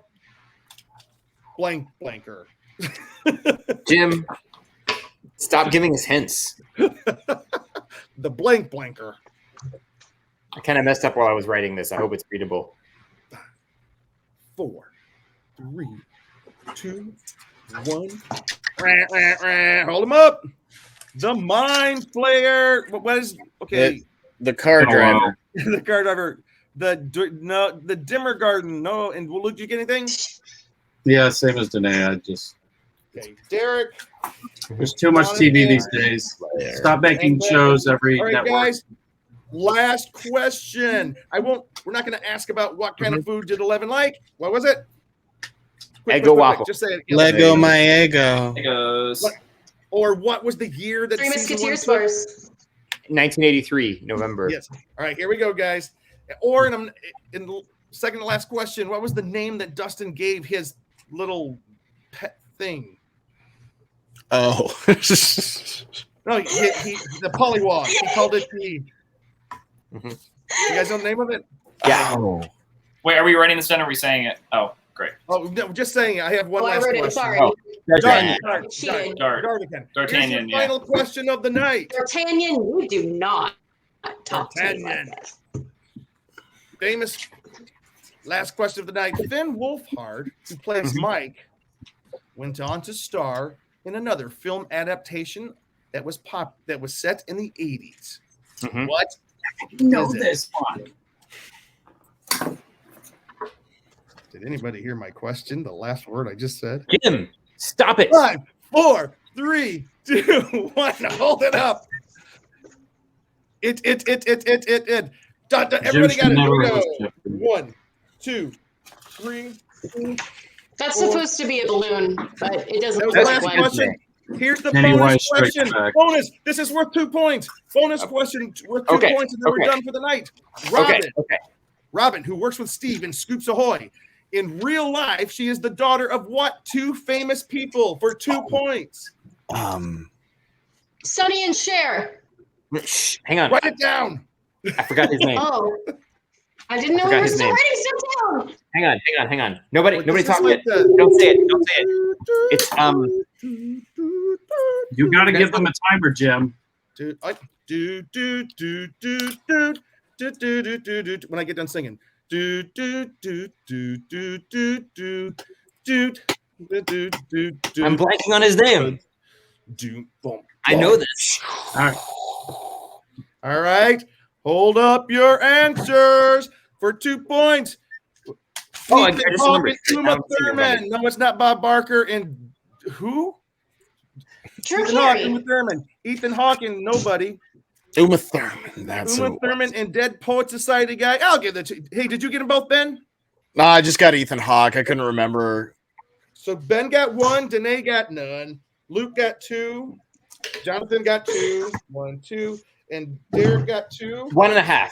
blanker. Jim, stop giving us hints. The blanker. I kind of messed up while I was writing this. I hope it's readable. 4, 3, 2, 1. Hold them up. The Mind Flayer. What is okay? The car driver. The car driver. The Dimmer Garden. No, and Luke, did you get anything? Yeah, same as Danae. I just Okay, Derek. there's too much TV these days. Stop making shows every All right, network. guys. Last question. We're not going to ask about what kind of food did 11 like. What was it? Quick, waffle. Just say it again. Lego my ego. Legos. Or what was the year that Three season one Musketeers took? bars. 1983, November. Yes. All right, here we go, guys. Or in the second to last question, what was the name that Dustin gave his little pet thing? Oh. No, he the Pollywog. He called it the. You guys know the name of it? Yeah. Oh. Wait, are we writing this down or are we saying it? Oh. Great. Oh, no, just saying. I have one Oh, I last wrote it. question. Sorry. Oh, Dart, Cheated. again. Here's D'Artagnan, your final question of the night. D'Artagnan, you do not talk to me like D'Artagnan. that. Famous last question of the night. Finn Wolfhard, who plays Mike, went on to star in another film adaptation that was set in the 80s. What? Know is it? this one. Did anybody hear my question? The last word I just said. Jim, stop it. 5, 4, 3, 2, 1. Hold it up. It. Everybody got it. Here we go. 1, 2, 3. That's supposed to be a balloon, but it doesn't That was look the like last one. question. Here's the Penny bonus Wise strikes question. back. Bonus. This is worth 2 points. Bonus question worth 2 Okay, points, and then we're okay. done for the night. Robin. Okay. Robin, who works with Steve in Scoops Ahoy. In real life, she is the daughter of what 2 famous people for 2 points? Sonny and Cher. Shh, hang on. Write it down. I forgot his name. Oh, I didn't know I we forgot were his still name. writing stuff down. Hang on. Nobody This is talk like yet. the- Don't say it. Don't say it. It's You got to give them a timer, Jim. When I get done singing. I'm blanking on his name. I know this. All right. Hold up your answers for 2 points. Oh, I Ethan just Hawke remembered. and Uma Thurman. No, it's not Bob Barker. And who? Drew Ethan Hawke, Carey. Uma Thurman. Ethan Hawke and nobody. Uma Thurman. That's Uma who. Thurman and Dead Poet Society guy. I'll give that to you. Hey, did you get them both, Ben? No, I just got Ethan Hawke. I couldn't remember. So Ben got 1, Danae got none, Luke got 2, Jonathan got 2, 1, 2, and Derek got 2. 1.5.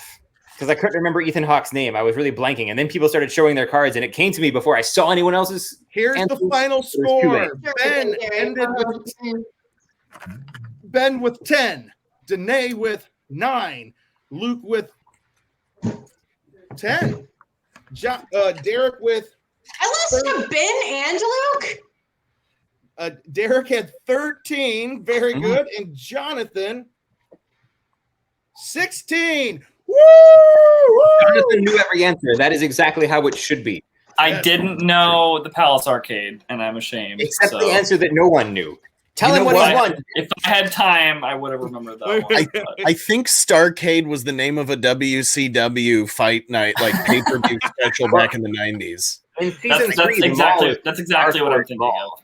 Because I couldn't remember Ethan Hawke's name. I was really blanking. And then people started showing their cards, and it came to me before I saw anyone else's. Here's the answers. final It was too score. late. Ben ended with 10, Danae with 9, Luke with 10, Derek with I lost to Ben and Luke. Derek had 13, very good, and Jonathan 16. Woo! Jonathan knew every answer. That is exactly how it should be. I didn't know the Palace Arcade, and I'm ashamed. Except so. the answer that no one knew. Tell You him know what he's what? won. If I had time, I would have remembered that one. I think Starcade was the name of a WCW fight night, like pay-per-view special back in the 90s. In season That's 3, exactly what I'm thinking of.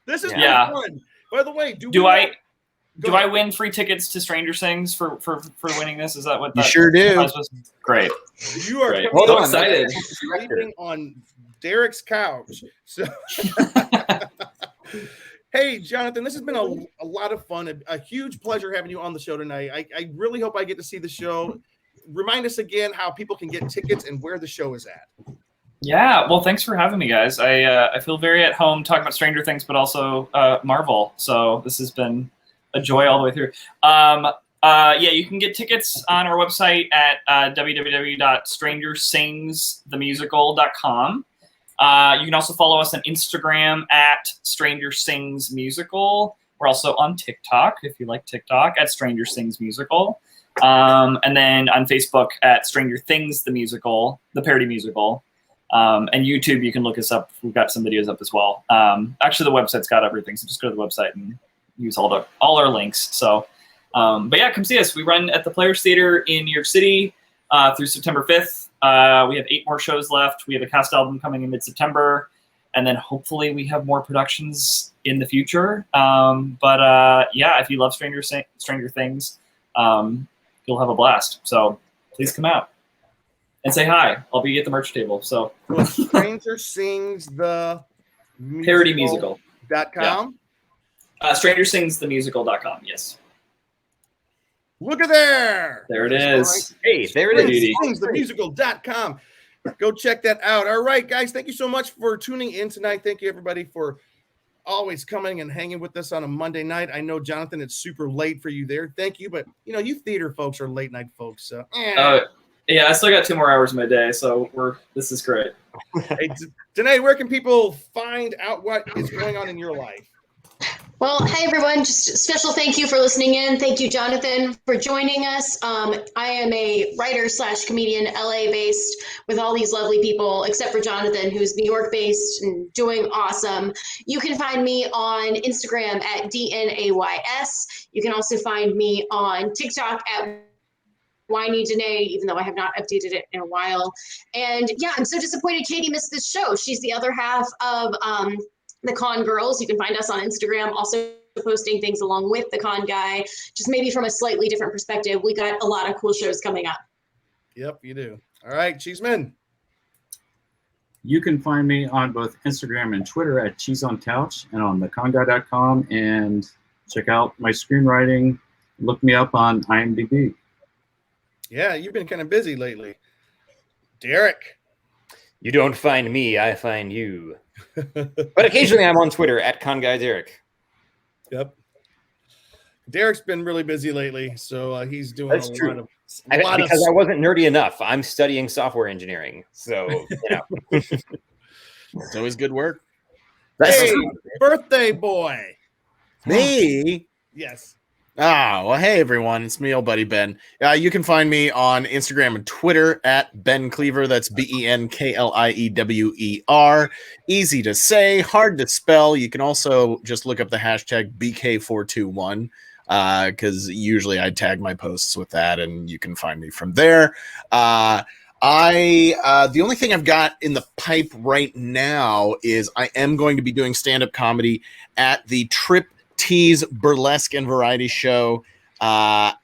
This is Yeah. fun. By the way, Do we I Go do I ahead. win free tickets to Stranger Things for winning this? Is that what You that sure do. prize was? Great. You are Great. coming So on. excited. Sleeping on Derek's couch. So, hey, Jonathan, this has been a lot of fun. A huge pleasure having you on the show tonight. I really hope I get to see the show. Remind us again how people can get tickets and where the show is at. Yeah, well, thanks for having me, guys. I feel very at home talking about Stranger Things, but also Marvel. So this has been a joy all the way through. Yeah, you can get tickets on our website at www.strangersingsthemusical.com. You can also follow us on Instagram at Stranger Sings Musical. We're also on TikTok, if you like TikTok, at Stranger Sings Musical. And then on Facebook at Stranger Things the Musical, the parody musical. And YouTube, you can look us up. We've got some videos up as well. Actually, the website's got everything, so just go to the website and use all our links. So, but yeah, come see us. We run at the Players Theater in New York City through September 5th. We have 8 more shows left. We have a cast album coming in mid-September, and then hopefully we have more productions in the future. But yeah, if you love Stranger Things, you'll have a blast. So please come out and say hi. I'll be at the merch table. So Stranger Sings the parody musical.com. Strangersingsthemusical.com. Yes. Look at there. There it is. Hey, there it is. Strangersingsthemusical.com. Go check that out. All right, guys. Thank you so much for tuning in tonight. Thank you, everybody, for always coming and hanging with us on a Monday night. I know, Jonathan, it's super late for you there. Thank you. But, you know, you theater folks are late night folks. So, Yeah, I still got 2 more hours in my day, so this is great. Hey, Danae, where can people find out what is going on in your life? Well, hey everyone, just a special thank you for listening in. Thank you, Jonathan, for joining us. I am a writer / comedian, LA based, with all these lovely people, except for Jonathan, who's New York based and doing awesome. You can find me on Instagram at DNAYS. You can also find me on TikTok at Whiny Danae, even though I have not updated it in a while. And yeah, I'm so disappointed Katie missed this show. She's the other half of the Con Girls. You can find us on Instagram, also posting things along with the Con Guy, just maybe from a slightly different perspective. We got a lot of cool shows coming up. Yep, you do. All right, Cheeseman. You can find me on both Instagram and Twitter at CheeseOnCouch and on theconguy.com, and check out my screenwriting. Look me up on IMDb. Yeah, you've been kind of busy lately. Derek. You don't find me, I find you. But occasionally I'm on Twitter at Con Guy Derek. Yep. Derek's been really busy lately, so he's doing That's a true. lot of Because I wasn't nerdy enough. I'm studying software engineering, so you know. It's always good work. Hey, birthday boy. Me? Yes. Oh, well, hey, everyone. It's me, old buddy Ben. You can find me on Instagram and Twitter at Ben Cleaver. That's BenKliewer. Easy to say, hard to spell. You can also just look up the hashtag BK421 because usually I tag my posts with that, and you can find me from there. The only thing I've got in the pipe right now is I am going to be doing stand-up comedy at the Trip Tease Burlesque and Variety Show at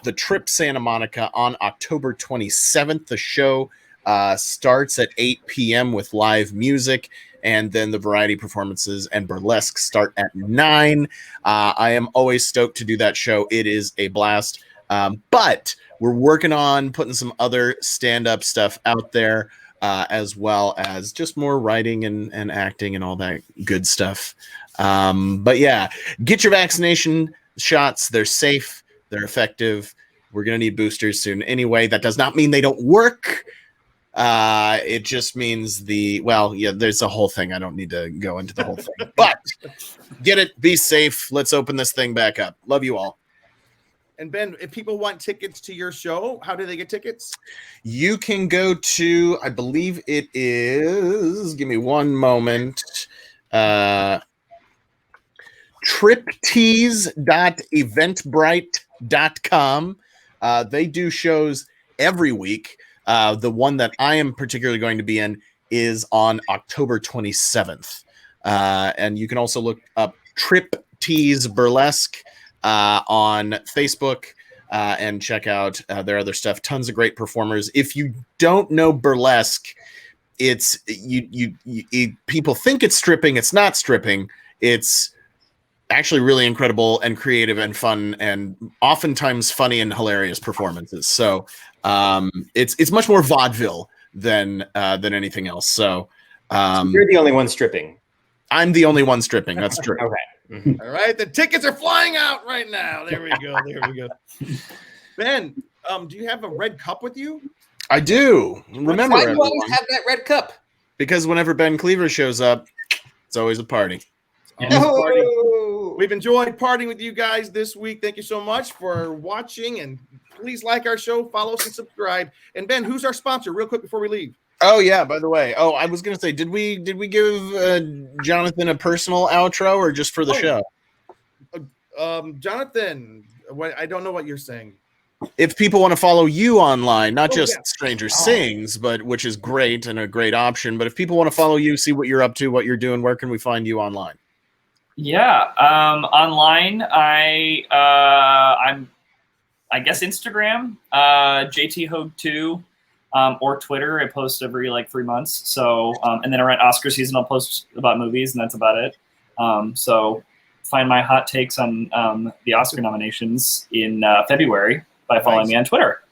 the Trip Santa Monica on October 27th. The show starts at 8 p.m. with live music, and then the variety performances and burlesque start at 9. I am always stoked to do that show. It is a blast. But we're working on putting some other stand-up stuff out there, as well as just more writing and acting and all that good stuff. But yeah, get your vaccination shots. They're safe. They're effective. We're going to need boosters soon. Anyway, that does not mean they don't work. It just means there's a whole thing. I don't need to go into the whole thing, but get it, be safe. Let's open this thing back up. Love you all. And Ben, if people want tickets to your show, how do they get tickets? You can go to, I believe it is, give me one moment, triptease.eventbrite.com. They do shows every week. The one that I am particularly going to be in is on October 27th. And you can also look up Trip Tease Burlesque on Facebook and check out their other stuff. Tons of great performers. If you don't know burlesque, it's people think it's stripping. It's not stripping. It's actually really incredible and creative and fun and oftentimes funny and hilarious performances. So it's much more vaudeville than anything else. So you're the only one stripping. I'm the only one stripping. That's true. Okay. Mm-hmm. All right, the tickets are flying out right now. There we go. There we go. Ben, do you have a red cup with you? I do. Remember, why do you always have that red cup? Because whenever Ben Cleaver shows up, it's always a party. We've enjoyed partying with you guys this week. Thank you so much for watching, and please like our show, follow us, and subscribe. And Ben, who's our sponsor? Real quick before we leave. Oh yeah, by the way. Oh, I was gonna say, did we give Jonathan a personal outro or just for the show? Jonathan, I don't know what you're saying. If people want to follow you online, not just Stranger Sings, but which is great and a great option. But if people want to follow you, see what you're up to, what you're doing, where can we find you online? Yeah, online I'm I guess Instagram, JTHogue2. Or Twitter. I post every 3 months. So, and then around Oscar season, I'll post about movies, and that's about it. So find my hot takes on the Oscar nominations in February by following me on Twitter.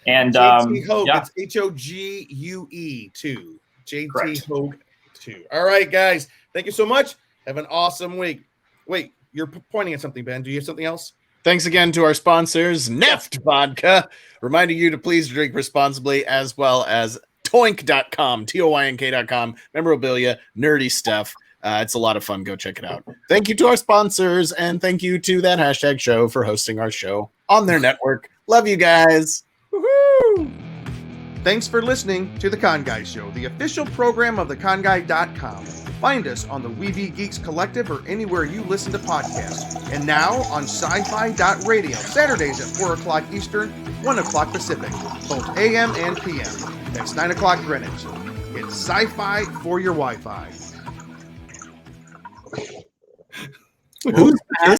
And JT Hogue, yeah. it's HOGUE 2. JT Hogue 2. All right, guys. Thank you so much. Have an awesome week. Wait, you're pointing at something, Ben. Do you have something else? Thanks again to our sponsors, Neft Vodka, reminding you to please drink responsibly, as well as toynk.com, toynk.com, memorabilia, nerdy stuff. It's a lot of fun. Go check it out. Thank you to our sponsors, and thank you to that hashtag show for hosting our show on their network. Love you guys. Woohoo! Thanks for listening to The Con Guy Show, the official program of theconguy.com. Find us on the Weeby Geeks Collective or anywhere you listen to podcasts. And now on sci-fi.radio, Saturdays at 4 o'clock Eastern, 1 o'clock Pacific, both AM and PM. That's 9 o'clock Greenwich. It's sci-fi for your Wi-Fi. Who's